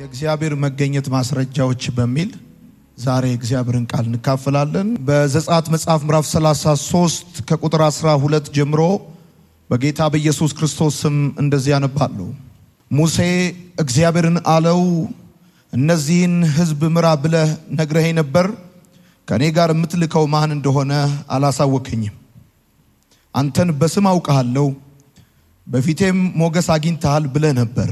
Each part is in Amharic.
የእግዚአብሔር መገኘት ማስረጃዎች በሚል ዛሬ እግዚአብሔርን ቃል እንካፈላለን። በዘጸአት መጽሐፍ ምዕራፍ 33 ከቁጥር 12 ጀምሮ በጌታ በኢየሱስ ክርስቶስ ስም እንደዚህ ያነባሉ። ሙሴ እግዚአብሔርን አለው፣ እነዚህን ሕዝብ ምራ ብለህ ነግረኸኝ ነበር። ከኔ ጋር የምትልከው ማን እንደሆነ አላሳወከኝም። አንተን በስም አውቀሃለሁ፣ በፊቴም ሞገስ አግኝተሃል ብለህ ነበር።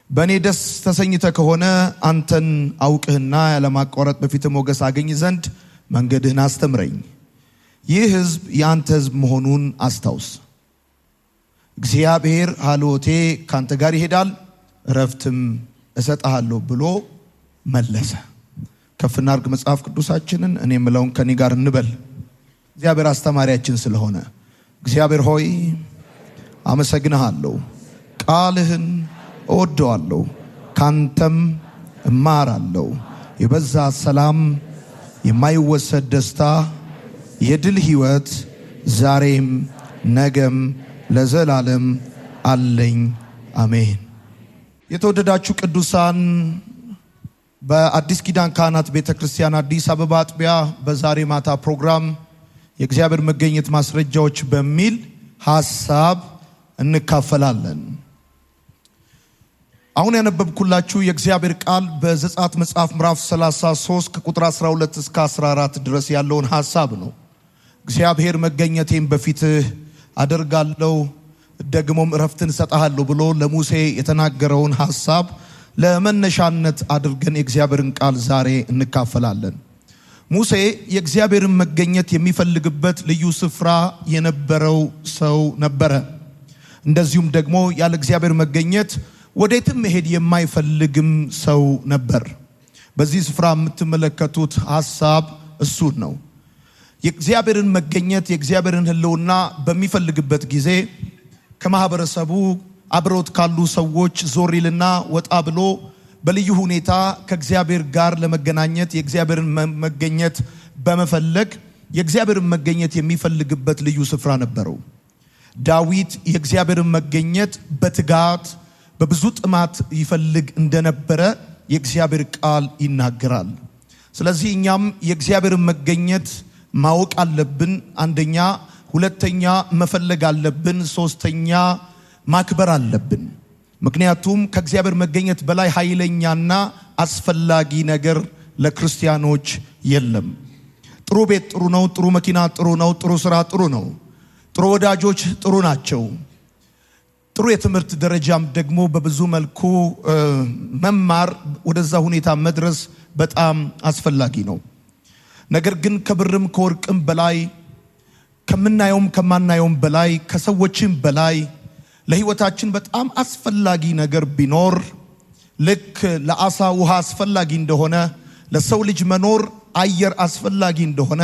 በእኔ ደስ ተሰኝተ ከሆነ አንተን አውቅህና ያለማቋረጥ በፊት ሞገስ አገኝ ዘንድ መንገድህን አስተምረኝ። ይህ ሕዝብ የአንተ ሕዝብ መሆኑን አስታውስ። እግዚአብሔር ሀልዎቴ ካንተ ጋር ይሄዳል፣ እረፍትም እሰጥሃለሁ ብሎ መለሰ። ከፍና አድርግ መጽሐፍ ቅዱሳችንን። እኔ የምለውን ከኔ ጋር እንበል። እግዚአብሔር አስተማሪያችን ስለሆነ እግዚአብሔር ሆይ አመሰግንሃለሁ። ቃልህን እወደዋለሁ፣ ካንተም እማራለሁ። የበዛ ሰላም፣ የማይወሰድ ደስታ፣ የድል ሕይወት ዛሬም ነገም ለዘላለም አለኝ። አሜን። የተወደዳችሁ ቅዱሳን፣ በአዲስ ኪዳን ካህናት ቤተክርስቲያን አዲስ አበባ አጥቢያ በዛሬ ማታ ፕሮግራም የእግዚአብሔር መገኘት ማስረጃዎች በሚል ሐሳብ እንካፈላለን። አሁን ያነበብኩላችሁ የእግዚአብሔር ቃል በዘጸአት መጽሐፍ ምዕራፍ 33 ከቁጥር 12 እስከ 14 ድረስ ያለውን ሐሳብ ነው። እግዚአብሔር መገኘቴን በፊትህ አደርጋለሁ ደግሞም እረፍትን እሰጥሃለሁ ብሎ ለሙሴ የተናገረውን ሐሳብ ለመነሻነት አድርገን የእግዚአብሔርን ቃል ዛሬ እንካፈላለን። ሙሴ የእግዚአብሔርን መገኘት የሚፈልግበት ልዩ ስፍራ የነበረው ሰው ነበረ። እንደዚሁም ደግሞ ያለ እግዚአብሔር መገኘት ወዴትም መሄድ የማይፈልግም ሰው ነበር። በዚህ ስፍራ የምትመለከቱት ሐሳብ እሱን ነው። የእግዚአብሔርን መገኘት የእግዚአብሔርን ሕልውና በሚፈልግበት ጊዜ ከማህበረሰቡ አብሮት ካሉ ሰዎች ዞር ይልና ወጣ ብሎ በልዩ ሁኔታ ከእግዚአብሔር ጋር ለመገናኘት የእግዚአብሔርን መገኘት በመፈለግ የእግዚአብሔርን መገኘት የሚፈልግበት ልዩ ስፍራ ነበረው። ዳዊት የእግዚአብሔርን መገኘት በትጋት በብዙ ጥማት ይፈልግ እንደነበረ የእግዚአብሔር ቃል ይናገራል። ስለዚህ እኛም የእግዚአብሔርን መገኘት ማወቅ አለብን። አንደኛ፣ ሁለተኛ መፈለግ አለብን፣ ሶስተኛ ማክበር አለብን። ምክንያቱም ከእግዚአብሔር መገኘት በላይ ኃይለኛና አስፈላጊ ነገር ለክርስቲያኖች የለም። ጥሩ ቤት ጥሩ ነው፣ ጥሩ መኪና ጥሩ ነው፣ ጥሩ ስራ ጥሩ ነው፣ ጥሩ ወዳጆች ጥሩ ናቸው። ጥሩ የትምህርት ደረጃም ደግሞ በብዙ መልኩ መማር ወደዛ ሁኔታ መድረስ በጣም አስፈላጊ ነው። ነገር ግን ከብርም ከወርቅም በላይ ከምናየውም ከማናየውም በላይ ከሰዎችም በላይ ለሕይወታችን በጣም አስፈላጊ ነገር ቢኖር ልክ ለአሳ ውሃ አስፈላጊ እንደሆነ፣ ለሰው ልጅ መኖር አየር አስፈላጊ እንደሆነ፣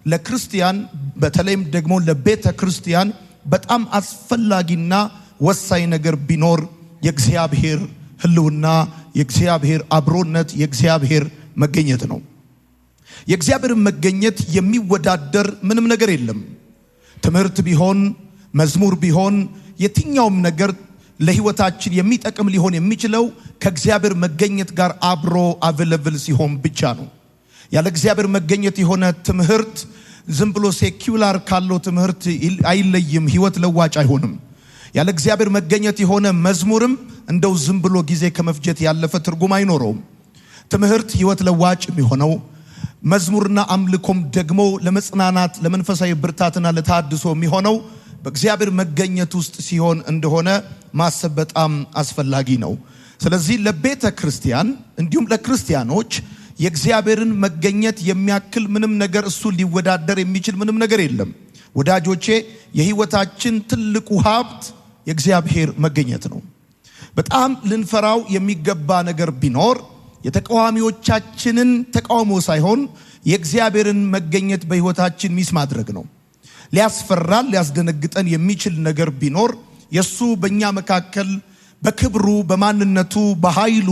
ለክርስቲያን በተለይም ደግሞ ለቤተ ክርስቲያን በጣም አስፈላጊና ወሳኝ ነገር ቢኖር የእግዚአብሔር ሕልውና፣ የእግዚአብሔር አብሮነት፣ የእግዚአብሔር መገኘት ነው። የእግዚአብሔር መገኘት የሚወዳደር ምንም ነገር የለም። ትምህርት ቢሆን፣ መዝሙር ቢሆን፣ የትኛውም ነገር ለሕይወታችን የሚጠቅም ሊሆን የሚችለው ከእግዚአብሔር መገኘት ጋር አብሮ አቬለብል ሲሆን ብቻ ነው። ያለ እግዚአብሔር መገኘት የሆነ ትምህርት ዝም ብሎ ሴኩላር ካለው ትምህርት አይለይም፣ ሕይወት ለዋጭ አይሆንም። ያለ እግዚአብሔር መገኘት የሆነ መዝሙርም እንደው ዝም ብሎ ጊዜ ከመፍጀት ያለፈ ትርጉም አይኖረውም። ትምህርት ሕይወት ለዋጭ የሚሆነው፣ መዝሙርና አምልኮም ደግሞ ለመጽናናት ለመንፈሳዊ ብርታትና ለታድሶ የሚሆነው በእግዚአብሔር መገኘት ውስጥ ሲሆን እንደሆነ ማሰብ በጣም አስፈላጊ ነው። ስለዚህ ለቤተ ክርስቲያን እንዲሁም ለክርስቲያኖች የእግዚአብሔርን መገኘት የሚያክል ምንም ነገር እሱ ሊወዳደር የሚችል ምንም ነገር የለም። ወዳጆቼ፣ የሕይወታችን ትልቁ ሀብት የእግዚአብሔር መገኘት ነው። በጣም ልንፈራው የሚገባ ነገር ቢኖር የተቃዋሚዎቻችንን ተቃውሞ ሳይሆን የእግዚአብሔርን መገኘት በሕይወታችን ሚስ ማድረግ ነው። ሊያስፈራን ሊያስደነግጠን የሚችል ነገር ቢኖር የሱ በእኛ መካከል በክብሩ በማንነቱ በኃይሉ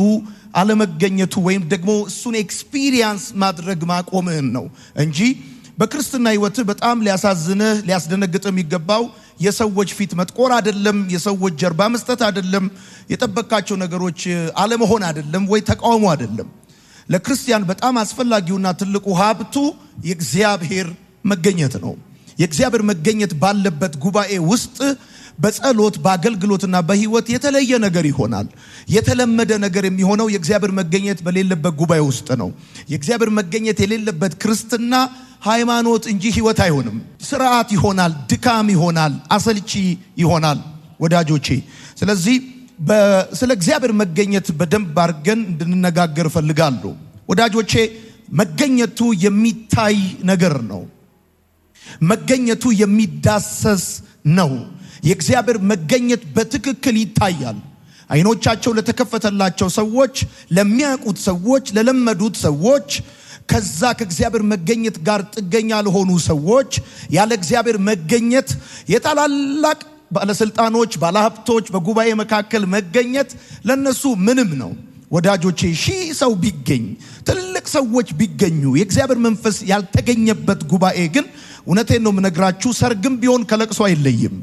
አለመገኘቱ ወይም ደግሞ እሱን ኤክስፒሪየንስ ማድረግ ማቆምህን ነው እንጂ በክርስትና ሕይወት በጣም ሊያሳዝንህ ሊያስደነግጥህ የሚገባው የሰዎች ፊት መጥቆር አይደለም፣ የሰዎች ጀርባ መስጠት አይደለም፣ የጠበቃቸው ነገሮች አለመሆን አይደለም፣ ወይ ተቃውሞ አይደለም። ለክርስቲያን በጣም አስፈላጊውና ትልቁ ሀብቱ የእግዚአብሔር መገኘት ነው። የእግዚአብሔር መገኘት ባለበት ጉባኤ ውስጥ በጸሎት በአገልግሎትና በህይወት የተለየ ነገር ይሆናል። የተለመደ ነገር የሚሆነው የእግዚአብሔር መገኘት በሌለበት ጉባኤ ውስጥ ነው። የእግዚአብሔር መገኘት የሌለበት ክርስትና ሃይማኖት እንጂ ህይወት አይሆንም። ስርዓት ይሆናል፣ ድካም ይሆናል፣ አሰልቺ ይሆናል ወዳጆቼ። ስለዚህ ስለ እግዚአብሔር መገኘት በደንብ አድርገን እንድንነጋገር ፈልጋለሁ ወዳጆቼ። መገኘቱ የሚታይ ነገር ነው። መገኘቱ የሚዳሰስ ነው። የእግዚአብሔር መገኘት በትክክል ይታያል። አይኖቻቸው ለተከፈተላቸው ሰዎች፣ ለሚያውቁት ሰዎች፣ ለለመዱት ሰዎች፣ ከዛ ከእግዚአብሔር መገኘት ጋር ጥገኛ ለሆኑ ሰዎች ያለ እግዚአብሔር መገኘት የታላላቅ ባለስልጣኖች፣ ባለሀብቶች በጉባኤ መካከል መገኘት ለነሱ ምንም ነው ወዳጆቼ። ሺህ ሰው ቢገኝ፣ ትልቅ ሰዎች ቢገኙ የእግዚአብሔር መንፈስ ያልተገኘበት ጉባኤ ግን እውነቴን ነው የምነግራችሁ፣ ሰርግም ቢሆን ከለቅሶ አይለይም።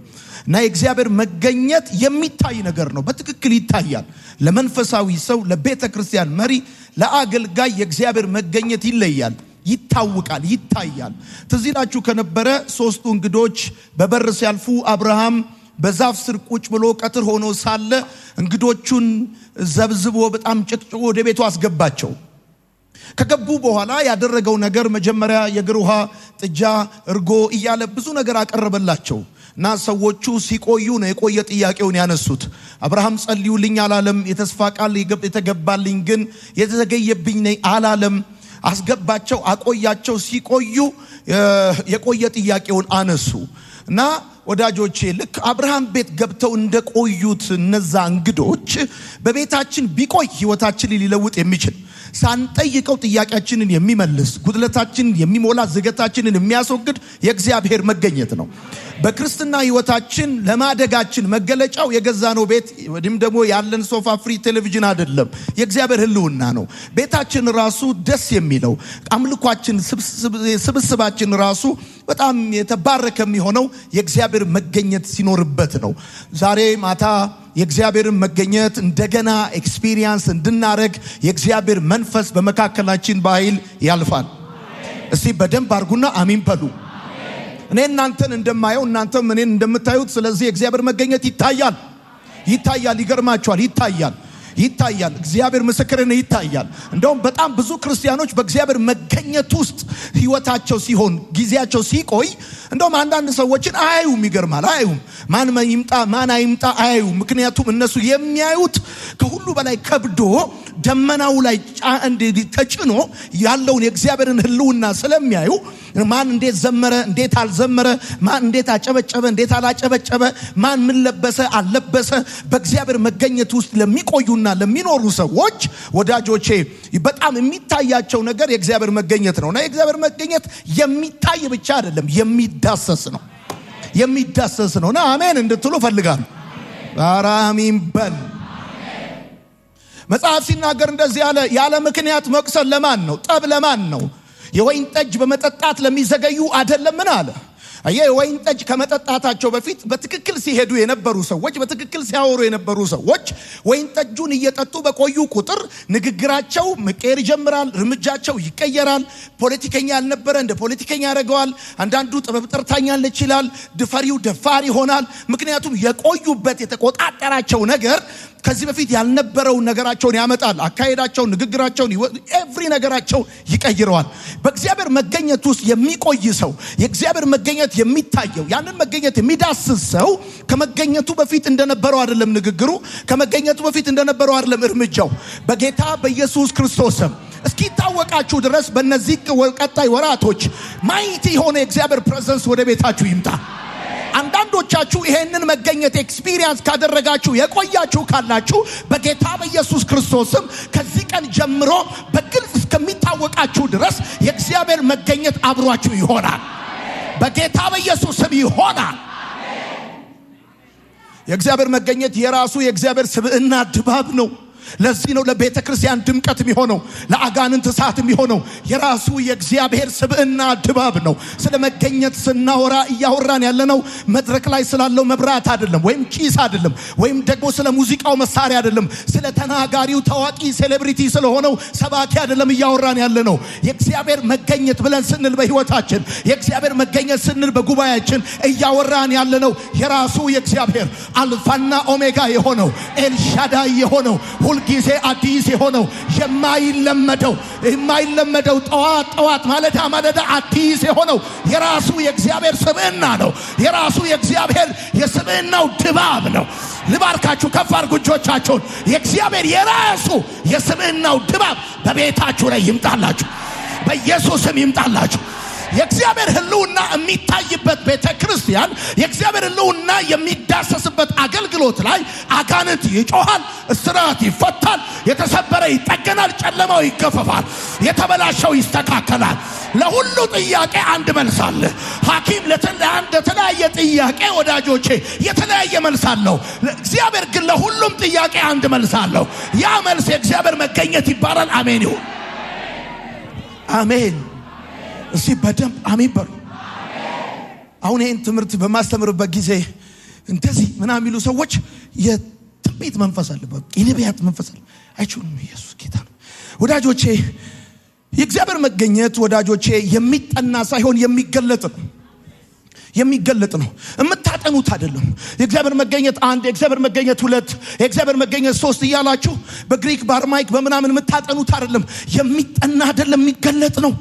እና የእግዚአብሔር መገኘት የሚታይ ነገር ነው። በትክክል ይታያል። ለመንፈሳዊ ሰው፣ ለቤተ ክርስቲያን መሪ፣ ለአገልጋይ የእግዚአብሔር መገኘት ይለያል፣ ይታወቃል፣ ይታያል። ትዝ ይላችሁ ከነበረ ሶስቱ እንግዶች በበር ሲያልፉ አብርሃም በዛፍ ስር ቁጭ ብሎ ቀትር ሆኖ ሳለ እንግዶቹን ዘብዝቦ በጣም ጭቅጭቆ ወደ ቤቱ አስገባቸው። ከገቡ በኋላ ያደረገው ነገር መጀመሪያ የእግር ውሃ፣ ጥጃ፣ እርጎ እያለ ብዙ ነገር አቀረበላቸው። እና ሰዎቹ ሲቆዩ ነው የቆየ ጥያቄውን ያነሱት። አብርሃም ጸልዩልኝ አላለም። የተስፋ ቃል የተገባልኝ ግን የተዘገየብኝ ነኝ አላለም። አስገባቸው፣ አቆያቸው። ሲቆዩ የቆየ ጥያቄውን አነሱ። እና ወዳጆቼ ልክ አብርሃም ቤት ገብተው እንደቆዩት እነዛ እንግዶች በቤታችን ቢቆይ ህይወታችንን ሊለውጥ የሚችል ሳንጠይቀው ጥያቄያችንን የሚመልስ ጉድለታችንን የሚሞላ ዝገታችንን የሚያስወግድ የእግዚአብሔር መገኘት ነው። በክርስትና ህይወታችን ለማደጋችን መገለጫው የገዛነው ቤት ወይም ደግሞ ያለን ሶፋ፣ ፍሪ ቴሌቪዥን አይደለም፣ የእግዚአብሔር ህልውና ነው። ቤታችን ራሱ ደስ የሚለው አምልኳችን፣ ስብስባችን ራሱ በጣም የተባረከ የሚሆነው የእግዚአብሔር መገኘት ሲኖርበት ነው። ዛሬ ማታ የእግዚአብሔርን መገኘት እንደገና ኤክስፒሪየንስ እንድናረግ የእግዚአብሔር መንፈስ በመካከላችን በኃይል ያልፋል። እስቲ በደንብ አርጉና አሜን በሉ። እኔ እናንተን እንደማየው እናንተም እኔን እንደምታዩት፣ ስለዚህ የእግዚአብሔር መገኘት ይታያል። ይገርማችኋል፣ ይታያል። እግዚአብሔር ምስክርን ይታያል። እንደውም በጣም ብዙ ክርስቲያኖች በእግዚአብሔር መገኘት ውስጥ ህይወታቸው ሲሆን፣ ጊዜያቸው ሲቆይ እንደውም አንዳንድ ሰዎችን አያዩም። ይገርማል፣ አያዩም። ማን ይምጣ ማን አይምጣ አያዩም። ምክንያቱም እነሱ የሚያዩት ከሁሉ በላይ ከብዶ ደመናው ላይ ተጭኖ ያለውን የእግዚአብሔርን ህልውና ስለሚያዩ ማን እንዴት ዘመረ፣ እንዴት አልዘመረ፣ ማን እንዴት አጨበጨበ፣ እንዴት አላጨበጨበ፣ ማን ምን ለበሰ አልለበሰ፣ በእግዚአብሔር መገኘት ውስጥ ለሚቆዩና ለሚኖሩ ሰዎች ወዳጆቼ በጣም የሚታያቸው ነገር የእግዚአብሔር መገኘት ነውና የእግዚአብሔር መገኘት የሚታይ ብቻ አይደለም፣ የሚዳሰስ ነውና አሜን እንድትሉ ፈልጋለሁ። ኧረ አሜን በል። መጽሐፍ ሲናገር እንደዚህ ያለ ምክንያት መቅሰል ለማን ነው? ጠብ ለማን ነው? የወይን ጠጅ በመጠጣት ለሚዘገዩ አይደለምን አለ። የወይን ጠጅ ከመጠጣታቸው በፊት በትክክል ሲሄዱ የነበሩ ሰዎች፣ በትክክል ሲያወሩ የነበሩ ሰዎች ወይን ጠጁን እየጠጡ በቆዩ ቁጥር ንግግራቸው መቀየር ይጀምራል፣ እርምጃቸው ይቀየራል። ፖለቲከኛ ያልነበረ እንደ ፖለቲከኛ ያደርገዋል። አንዳንዱ ጥበብ ጠርታኛለች ይላል፣ ድፈሪው ደፋር ይሆናል። ምክንያቱም የቆዩበት የተቆጣጠራቸው ነገር ከዚህ በፊት ያልነበረውን ነገራቸውን ያመጣል። አካሄዳቸውን፣ ንግግራቸውን፣ ኤቭሪ ነገራቸው ይቀይረዋል። በእግዚአብሔር መገኘት ውስጥ የሚቆይ ሰው፣ የእግዚአብሔር መገኘት የሚታየው፣ ያንን መገኘት የሚዳስስ ሰው ከመገኘቱ በፊት እንደነበረው አይደለም ንግግሩ፣ ከመገኘቱ በፊት እንደነበረው አይደለም እርምጃው። በጌታ በኢየሱስ ክርስቶስም እስኪታወቃችሁ ድረስ በእነዚህ ቀጣይ ወራቶች ማይቲ የሆነ የእግዚአብሔር ፕሬዘንስ ወደ ቤታችሁ ይምጣ። አንዳንዶቻችሁ ይሄንን መገኘት ኤክስፒሪየንስ ካደረጋችሁ የቆያችሁ ካላችሁ በጌታ በኢየሱስ ክርስቶስም ከዚህ ቀን ጀምሮ በግልጽ እስከሚታወቃችሁ ድረስ የእግዚአብሔር መገኘት አብሯችሁ ይሆናል። በጌታ በኢየሱስም ይሆናል። የእግዚአብሔር መገኘት የራሱ የእግዚአብሔር ስብዕና ድባብ ነው። ለዚህ ነው ለቤተ ክርስቲያን ድምቀት የሚሆነው፣ ለአጋንንት እሳት የሚሆነው የራሱ የእግዚአብሔር ስብዕና ድባብ ነው። ስለ መገኘት ስናወራ እያወራን ያለነው መድረክ ላይ ስላለው መብራት አይደለም፣ ወይም ጭስ አይደለም፣ ወይም ደግሞ ስለ ሙዚቃው መሳሪያ አይደለም፣ ስለ ተናጋሪው ታዋቂ ሴሌብሪቲ ስለሆነው ሰባኪ አይደለም እያወራን ያለነው። የእግዚአብሔር መገኘት ብለን ስንል በህይወታችን፣ የእግዚአብሔር መገኘት ስንል በጉባኤያችን እያወራን ያለነው የራሱ የእግዚአብሔር አልፋና ኦሜጋ የሆነው ኤልሻዳይ የሆነው ሁልጊዜ አዲስ የሆነው የማይለመደው ጠዋት ማለዳ አዲስ የሆነው የራሱ የእግዚአብሔር ስብዕና ነው። የራሱ የእግዚአብሔር የስብዕናው ድባብ ነው። ልባርካችሁ፣ ከፍ አድርጉ እጆቻችሁን። የእግዚአብሔር የራሱ የስብዕናው ድባብ በቤታችሁ ላይ ይምጣላችሁ፣ በኢየሱስም ይምጣላችሁ። የእግዚአብሔር ህልውና የሚታይበት ቤተ ክርስቲያን፣ የእግዚአብሔር ህልውና የሚዳሰስበት አገልግሎት ላይ አጋንንት ይጮሃል፣ እስራት ይፈታል፣ የተሰበረ ይጠገናል፣ ጨለማው ይገፈፋል፣ የተበላሸው ይስተካከላል። ለሁሉ ጥያቄ አንድ መልስ አለ። ሐኪም ለተለያየ ጥያቄ ወዳጆቼ የተለያየ መልስ አለው። እግዚአብሔር ግን ለሁሉም ጥያቄ አንድ መልስ አለው። ያ መልስ የእግዚአብሔር መገኘት ይባላል። አሜን ይሁን። አሜን። እስቲ በደንብ አሜን በሉ። አሁን ይህን ትምህርት በማስተምርበት ጊዜ እንደዚህ ምናምን የሚሉ ሰዎች የትንቢት መንፈስ አለበት፣ የነቢያት መንፈስ አለ። አይችሉም። ኢየሱስ ጌታ ነው። ወዳጆቼ የእግዚአብሔር መገኘት ወዳጆቼ የሚጠና ሳይሆን የሚገለጥ ነው። የሚገለጥ ነው። የምታጠኑት አይደለም። የእግዚአብሔር መገኘት 1፣ የእግዚአብሔር መገኘት 2፣ የእግዚአብሔር መገኘት 3 እያላችሁ በግሪክ በአርማይክ በምናምን የምታጠኑት አይደለም። የሚጠና አይደለም፣ የሚገለጥ ነው።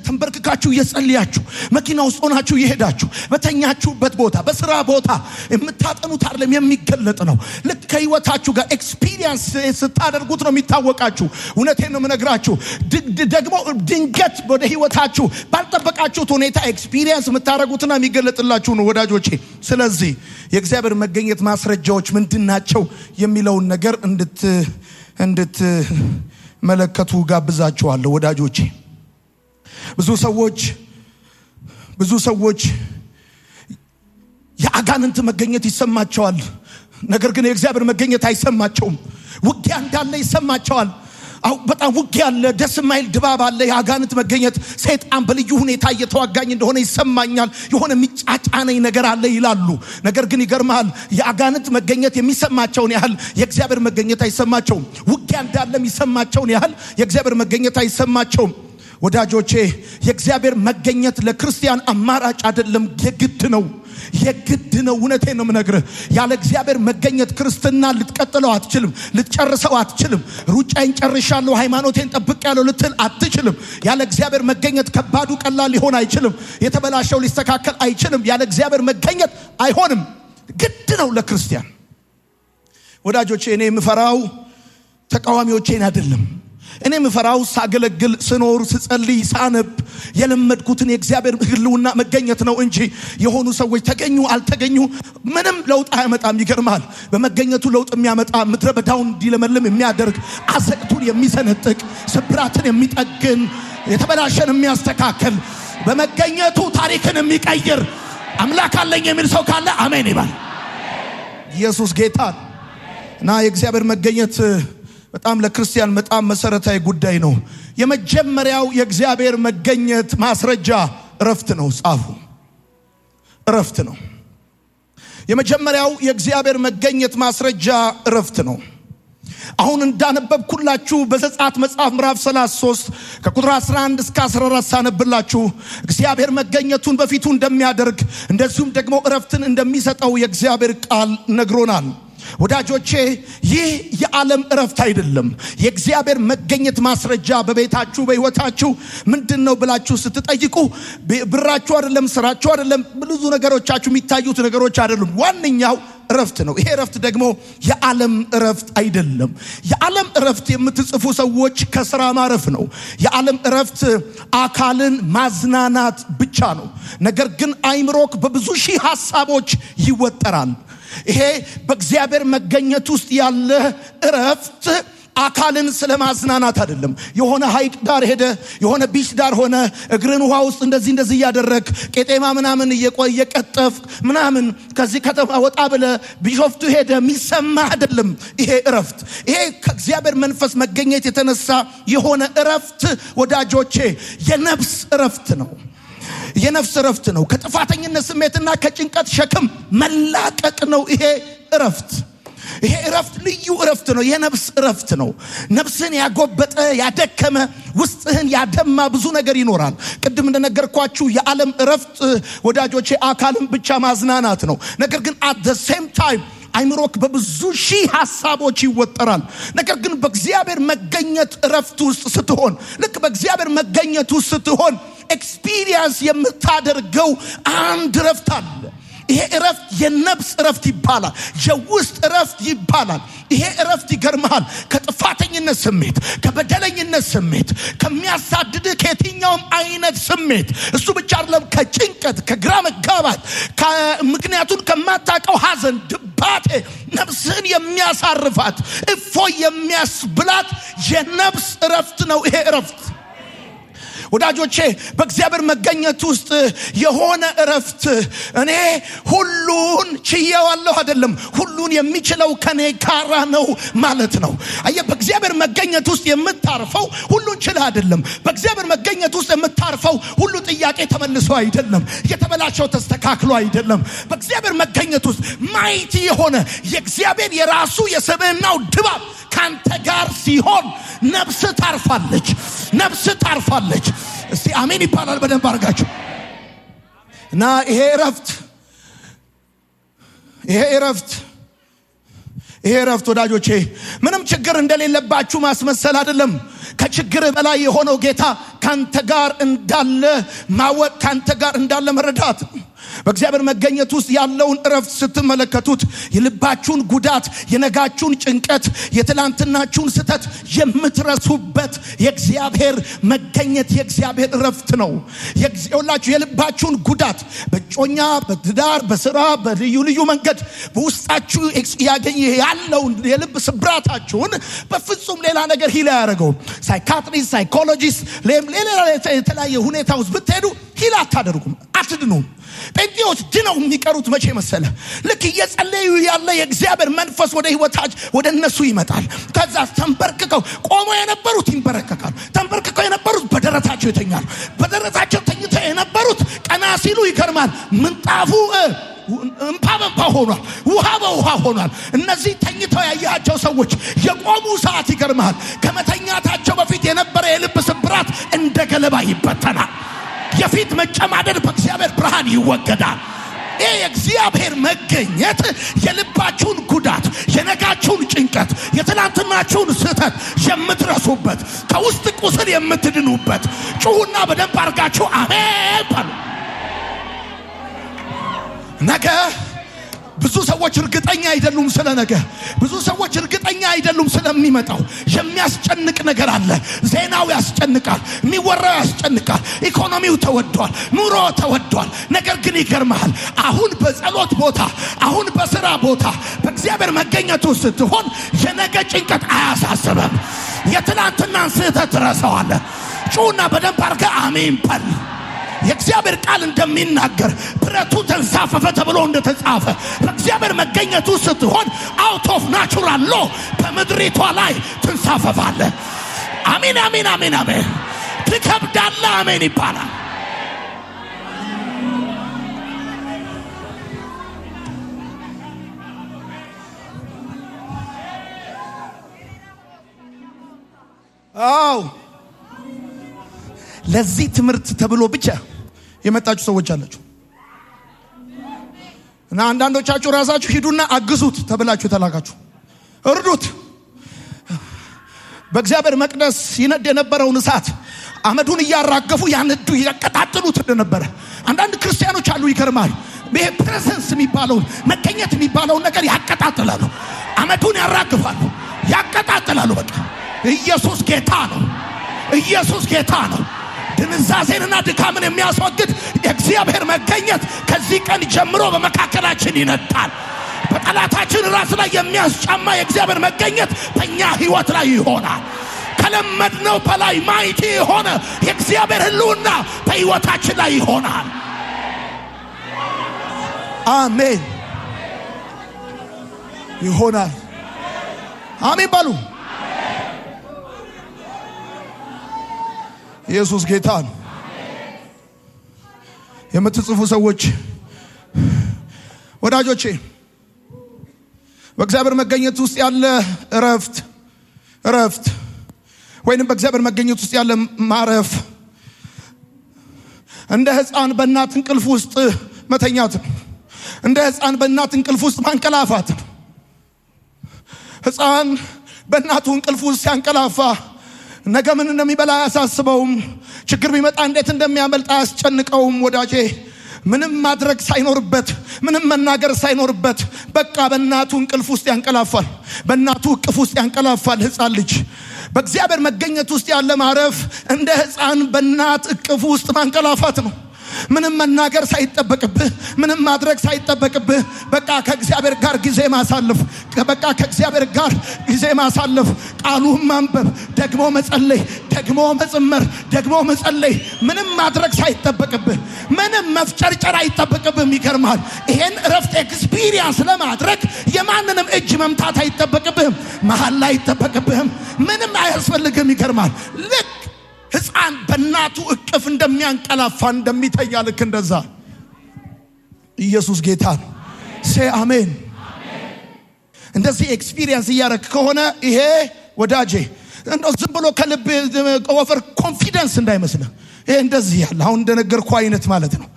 ተንበርክካችሁ እየጸልያችሁ፣ መኪና ውስጥ ሆናችሁ እየሄዳችሁ፣ በተኛችሁበት ቦታ፣ በስራ ቦታ የምታጠኑት አይደለም፣ የሚገለጥ ነው። ልክ ከህይወታችሁ ጋር ኤክስፒሪየንስ ስታደርጉት ነው የሚታወቃችሁ። እውነቴን ነው የምነግራችሁ። ደግሞ ድንገት ወደ ህይወታችሁ ባልጠበቃችሁት ሁኔታ ኤክስፒሪየንስ የምታደርጉትና የሚገለጥላችሁ ነው ወዳጆቼ። ስለዚህ የእግዚአብሔር መገኘት ማስረጃዎች ምንድናቸው የሚለውን ነገር እንድትመለከቱ ጋብዛችኋለሁ ወዳጆቼ። ብዙ ሰዎች የአጋንንት መገኘት ይሰማቸዋል፣ ነገር ግን የእግዚአብሔር መገኘት አይሰማቸውም። ውጊያ እንዳለ ይሰማቸዋል። በጣም ውጊያ አለ፣ ደስ የማይል ድባብ አለ። የአጋንንት መገኘት ሰይጣን በልዩ ሁኔታ እየተዋጋኝ እንደሆነ ይሰማኛል፣ የሆነ የሚጫጫነኝ ነገር አለ ይላሉ። ነገር ግን ይገርማል፣ የአጋንንት መገኘት የሚሰማቸውን ያህል የእግዚአብሔር መገኘት አይሰማቸውም። ውጊያ እንዳለ የሚሰማቸውን ያህል የእግዚአብሔር መገኘት አይሰማቸውም። ወዳጆቼ የእግዚአብሔር መገኘት ለክርስቲያን አማራጭ አይደለም፣ የግድ ነው። እውነቴን ነው የምነግርህ። ያለ እግዚአብሔር መገኘት ክርስትና ልትቀጥለው አትችልም፣ ልትጨርሰው አትችልም። ሩጫዬን ጨርሻለሁ፣ ሃይማኖቴን ጠብቄያለሁ ልትል አትችልም። ያለ እግዚአብሔር መገኘት ከባዱ ቀላል ሊሆን አይችልም፣ የተበላሸው ሊስተካከል አይችልም። ያለ እግዚአብሔር መገኘት አይሆንም፣ ግድ ነው ለክርስቲያን። ወዳጆቼ እኔ የምፈራው ተቃዋሚዎቼን አይደለም። እኔ የምፈራው ሳገለግል፣ ስኖር፣ ስጸልይ፣ ሳነብ የለመድኩትን የእግዚአብሔር ህልውና መገኘት ነው እንጂ የሆኑ ሰዎች ተገኙ አልተገኙ ምንም ለውጥ አያመጣም። ይገርማል። በመገኘቱ ለውጥ የሚያመጣ ምድረ በዳውን እንዲለመልም የሚያደርግ፣ አዘቅቱን የሚሰነጥቅ፣ ስብራትን የሚጠግን፣ የተበላሸን የሚያስተካክል፣ በመገኘቱ ታሪክን የሚቀይር አምላክ አለኝ የሚል ሰው ካለ አሜን ይባል። ኢየሱስ ጌታ እና የእግዚአብሔር መገኘት በጣም ለክርስቲያን በጣም መሰረታዊ ጉዳይ ነው። የመጀመሪያው የእግዚአብሔር መገኘት ማስረጃ እረፍት ነው። ጻፉ፣ እረፍት ነው። የመጀመሪያው የእግዚአብሔር መገኘት ማስረጃ እረፍት ነው። አሁን እንዳነበብኩላችሁ በዘጸአት መጽሐፍ ምዕራፍ 33 ከቁጥር 11 እስከ 14 ሳነብላችሁ እግዚአብሔር መገኘቱን በፊቱ እንደሚያደርግ እንደዚሁም ደግሞ እረፍትን እንደሚሰጠው የእግዚአብሔር ቃል ነግሮናል። ወዳጆቼ ይህ የዓለም እረፍት አይደለም። የእግዚአብሔር መገኘት ማስረጃ በቤታችሁ በህይወታችሁ ምንድነው ብላችሁ ስትጠይቁ ብራችሁ አይደለም፣ ስራችሁ አይደለም፣ ብዙ ነገሮቻችሁ የሚታዩት ነገሮች አይደሉም። ዋነኛው እረፍት ነው። ይሄ እረፍት ደግሞ የዓለም እረፍት አይደለም። የዓለም እረፍት የምትጽፉ ሰዎች ከስራ ማረፍ ነው። የዓለም እረፍት አካልን ማዝናናት ብቻ ነው። ነገር ግን አይምሮክ በብዙ ሺህ ሐሳቦች ይወጠራል። ይሄ በእግዚአብሔር መገኘት ውስጥ ያለ እረፍት አካልን ስለማዝናናት አይደለም። የሆነ ሐይቅ ዳር ሄደ፣ የሆነ ቢች ዳር ሆነ እግርን ውሃ ውስጥ እንደዚህ እያደረግ ቄጤማ ምናምን እየቀጠፍ ምናምን ከዚህ ከተማ ወጣ ብለ ቢሾፍቱ ሄደ የሚሰማ አይደለም። ይሄ እረፍት፣ ይሄ ከእግዚአብሔር መንፈስ መገኘት የተነሳ የሆነ እረፍት ወዳጆቼ የነፍስ እረፍት ነው። የነፍስ እረፍት ነው። ከጥፋተኝነት ስሜትና ከጭንቀት ሸክም መላቀቅ ነው ይሄ እረፍት። ይሄ እረፍት ልዩ እረፍት ነው። የነፍስ እረፍት ነው። ነፍስን ያጎበጠ ያደከመ ውስጥህን ያደማ ብዙ ነገር ይኖራል። ቅድም እንደነገርኳችሁ የዓለም እረፍት ወዳጆቼ አካልን ብቻ ማዝናናት ነው። ነገር ግን at the same time አይምሮክ በብዙ ሺህ ሐሳቦች ይወጠራል። ነገር ግን በእግዚአብሔር መገኘት እረፍት ውስጥ ስትሆን፣ ልክ በእግዚአብሔር መገኘት ውስጥ ስትሆን ኤክስፒሪየንስ የምታደርገው አንድ እረፍት አለ። ይሄ እረፍት የነፍስ እረፍት ይባላል። የውስጥ እረፍት ይባላል። ይሄ እረፍት ይገርምሃል፣ ከጥፋተኝነት ስሜት፣ ከበደለኝነት ስሜት፣ ከሚያሳድድ ከየትኛውም አይነት ስሜት፣ እሱ ብቻ አይደለም፣ ከጭንቀት፣ ከግራ መጋባት፣ ምክንያቱን ከማታውቀው ሐዘን፣ ድባቴ ነፍስን የሚያሳርፋት እፎይ የሚያስብላት የነፍስ እረፍት ነው ይሄ እረፍት። ወዳጆቼ በእግዚአብሔር መገኘት ውስጥ የሆነ እረፍት እኔ ሁሉን ችዬዋለሁ አይደለም፣ ሁሉን የሚችለው ከኔ ጋር ነው ማለት ነው። አየህ፣ በእግዚአብሔር መገኘት ውስጥ የምታርፈው ሁሉን ችለህ አይደለም። በእግዚአብሔር መገኘት ውስጥ የምታርፈው ሁሉ ጥያቄ ተመልሶ አይደለም፣ የተበላሸው ተስተካክሎ አይደለም። በእግዚአብሔር መገኘት ውስጥ ማይቲ የሆነ የእግዚአብሔር የራሱ የሰብዕናው ድባብ ካንተ ጋር ሲሆን ነፍስ ታርፋለች። ነፍስ ታርፋለች። እስቲ አሜን ይባላል በደንብ አድርጋችሁ። እና ይሄ እረፍት ወዳጆቼ ምንም ችግር እንደሌለባችሁ ማስመሰል አይደለም። ከችግር በላይ የሆነው ጌታ ካንተ ጋር እንዳለ ማወቅ፣ ካንተ ጋር እንዳለ መረዳት። በእግዚአብሔር መገኘት ውስጥ ያለውን እረፍት ስትመለከቱት የልባችሁን ጉዳት፣ የነጋችሁን ጭንቀት፣ የትላንትናችሁን ስተት የምትረሱበት የእግዚአብሔር መገኘት የእግዚአብሔር እረፍት ነው። የሁላችሁ የልባችሁን ጉዳት በጮኛ፣ በትዳር፣ በስራ፣ በልዩ ልዩ መንገድ በውስጣችሁ ያገኘ ያለውን የልብ ስብራታችሁን በፍጹም ሌላ ነገር ሂላ ያደረገው ሳይካትሪስት፣ ሳይኮሎጂስት፣ ሌላ የተለያየ ሁኔታ ውስጥ ብትሄዱ ሂላ አታደርጉም፣ አትድኑም። ጴንጤዎች ድነው የሚቀሩት መቼ መሰለ? ልክ እየጸለዩ ያለ የእግዚአብሔር መንፈስ ወደ ህይወታቸው ወደ እነሱ ይመጣል። ከዛ ተንበርክከው ቆመው የነበሩት ይንበረከካሉ። ተንበርክከው የነበሩት በደረታቸው ይተኛሉ። በደረታቸው ተኝተው የነበሩት ቀና ሲሉ ይገርማል፣ ምንጣፉ እንባ በእንባ ሆኗል፣ ውሃ በውሃ ሆኗል። እነዚህ ተኝተው ያያቸው ሰዎች የቆሙ ሰዓት ይገርማል፣ ከመተኛታቸው በፊት የነበረ የልብ ስብራት እንደ ገለባ ይበተናል። የፊት መጨማደድ በእግዚአብሔር ብርሃን ይወገዳል። ይህ የእግዚአብሔር መገኘት የልባችሁን ጉዳት፣ የነጋችሁን ጭንቀት፣ የትናንትናችሁን ስህተት የምትረሱበት፣ ከውስጥ ቁስል የምትድኑበት። ጩሁና በደንብ አድርጋችሁ አሜን በሉ። ነገ ብዙ ሰዎች እርግጠኛ አይደሉም ስለ ነገ። ብዙ ሰዎች እርግጠኛ አይደሉም ስለሚመጣው። የሚያስጨንቅ ነገር አለ። ዜናው ያስጨንቃል፣ የሚወራው ያስጨንቃል። ኢኮኖሚው ተወዷል፣ ኑሮ ተወዷል። ነገር ግን ይገርምሃል፣ አሁን በጸሎት ቦታ፣ አሁን በስራ ቦታ በእግዚአብሔር መገኘቱ ስትሆን የነገ ጭንቀት አያሳስበም። የትናንትናን ስህተት ትረሳዋለህ። ጩና በደንብ አድርገህ አሜን በል። የእግዚአብሔር ቃል እንደሚናገር ብረቱ ተንሳፈፈ ተብሎ እንደተጻፈ በእግዚአብሔር መገኘቱ ስትሆን አውት ኦፍ ናቹራል ሎ በምድሪቷ ላይ ትንሳፈፋለ። አሜን አሜን አሜን አሜን። ትከብዳለ። አሜን ይባላል። አው ለዚህ ትምህርት ተብሎ ብቻ የመጣችሁ ሰዎች አላችሁ እና አንዳንዶቻችሁ ራሳችሁ ሂዱና አግዙት ተብላችሁ ተላካችሁ። እርዱት። በእግዚአብሔር መቅደስ ይነድ የነበረውን እሳት አመዱን እያራገፉ ያነዱ ያቀጣጥሉት እንደነበረ አንዳንድ ክርስቲያኖች አሉ። ይገርማል። ይሄ ፕሬዘንስ የሚባለውን መገኘት የሚባለውን ነገር ያቀጣጥላሉ። አመዱን ያራግፋሉ፣ ያቀጣጥላሉ። በቃ ኢየሱስ ጌታ ነው። ኢየሱስ ጌታ ነው። ድንዛዜንና ድካምን የሚያስወግድ የእግዚአብሔር መገኘት ከዚህ ቀን ጀምሮ በመካከላችን ይነጣል። በጠላታችን ራስ ላይ የሚያስጫማ የእግዚአብሔር መገኘት በእኛ ሕይወት ላይ ይሆናል። ከለመድነው በላይ ማይቲ የሆነ የእግዚአብሔር ሕልውና በሕይወታችን ላይ ይሆናል። አሜን። ይሆናል። አሜን በሉ። ኢየሱስ ጌታ ነው። የምትጽፉ ሰዎች ወዳጆቼ በእግዚአብሔር መገኘት ውስጥ ያለ እረፍት ወይንም በእግዚአብሔር መገኘት ውስጥ ያለ ማረፍ እንደ ሕፃን በእናት እንቅልፍ ውስጥ መተኛት ነው። እንደ ሕፃን በእናት እንቅልፍ ውስጥ ማንቀላፋት ነው። ሕፃን በእናቱ እንቅልፍ ውስጥ ሲያንቀላፋ ነገ ምን እንደሚበላ አያሳስበውም። ችግር ቢመጣ እንዴት እንደሚያመልጥ አያስጨንቀውም። ወዳጄ ምንም ማድረግ ሳይኖርበት ምንም መናገር ሳይኖርበት በቃ በእናቱ እንቅልፍ ውስጥ ያንቀላፋል። በእናቱ እቅፍ ውስጥ ያንቀላፋል ሕፃን ልጅ። በእግዚአብሔር መገኘት ውስጥ ያለ ማረፍ እንደ ሕፃን በእናት እቅፍ ውስጥ ማንቀላፋት ነው። ምንም መናገር ሳይጠበቅብህ ምንም ማድረግ ሳይጠበቅብህ በቃ ከእግዚአብሔር ጋር ጊዜ ማሳለፍ በቃ ከእግዚአብሔር ጋር ጊዜ ማሳለፍ፣ ቃሉን ማንበብ፣ ደግሞ መጸለይ፣ ደግሞ መዘመር፣ ደግሞ መጸለይ፣ ምንም ማድረግ ሳይጠበቅብህ ምንም መፍጨርጨር አይጠበቅብህም። ይገርማል። ይሄን እረፍት ኤክስፒሪየንስ ለማድረግ የማንንም እጅ መምታት አይጠበቅብህም። መሐላ አይጠበቅብህም። ምንም አያስፈልግም። ይገርማል። ልክ ሕፃን በእናቱ እቅፍ እንደሚያንቀላፋ እንደሚተኛ ልክ እንደዛ ኢየሱስ ጌታ ነው። ሴ አሜን። እንደዚህ ኤክስፒሪየንስ እያደረግ ከሆነ ይሄ ወዳጄ እንደው ዝም ብሎ ከልብ ኦቨር ኮንፊደንስ እንዳይመስልህ። ይሄ እንደዚህ ያለ አሁን እንደነገርኩ አይነት ማለት ነው።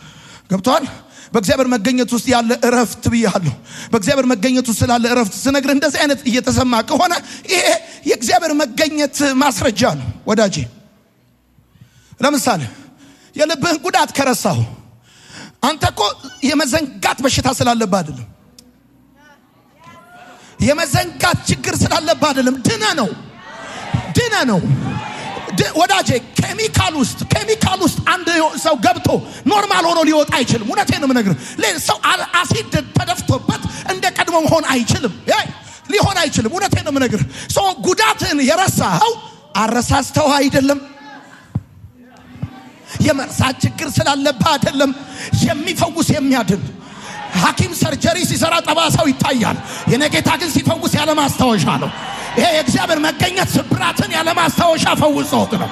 ገብቶሃል? በእግዚአብሔር መገኘት ውስጥ ያለ እረፍት ብያለሁ። በእግዚአብሔር መገኘት ውስጥ ስላለ እረፍት ስነግርህ እንደዚህ አይነት እየተሰማ ከሆነ ይሄ የእግዚአብሔር መገኘት ማስረጃ ነው ወዳጄ። ለምሳሌ የልብህን ጉዳት ከረሳሁ አንተ እኮ የመዘንጋት በሽታ ስላለብህ አይደለም። የመዘንጋት ችግር ስላለብህ አይደለም። ድነ ነው ወዳጄ። ኬሚካል ውስጥ አንድ ሰው ገብቶ ኖርማል ሆኖ ሊወጣ አይችልም። እውነቴን ነው የምነግርህ። ሰው አሲድ ተደፍቶበት እንደ ቀድሞ መሆን አይችልም፣ ሊሆን አይችልም። እውነቴን ነው የምነግርህ። ሰው ጉዳትን የረሳኸው አረሳስተው አይደለም። የመርሳት ችግር ስላለብህ አይደለም። የሚፈውስ የሚያድን ሐኪም ሰርጀሪ ሲሰራ ጠባሳው ይታያል። የኔ ጌታ ግን ሲፈውስ ያለ ማስታወሻ ነው። ይሄ የእግዚአብሔር መገኘት ስብራትን ያለ ማስታወሻ ፈውሶት ነው።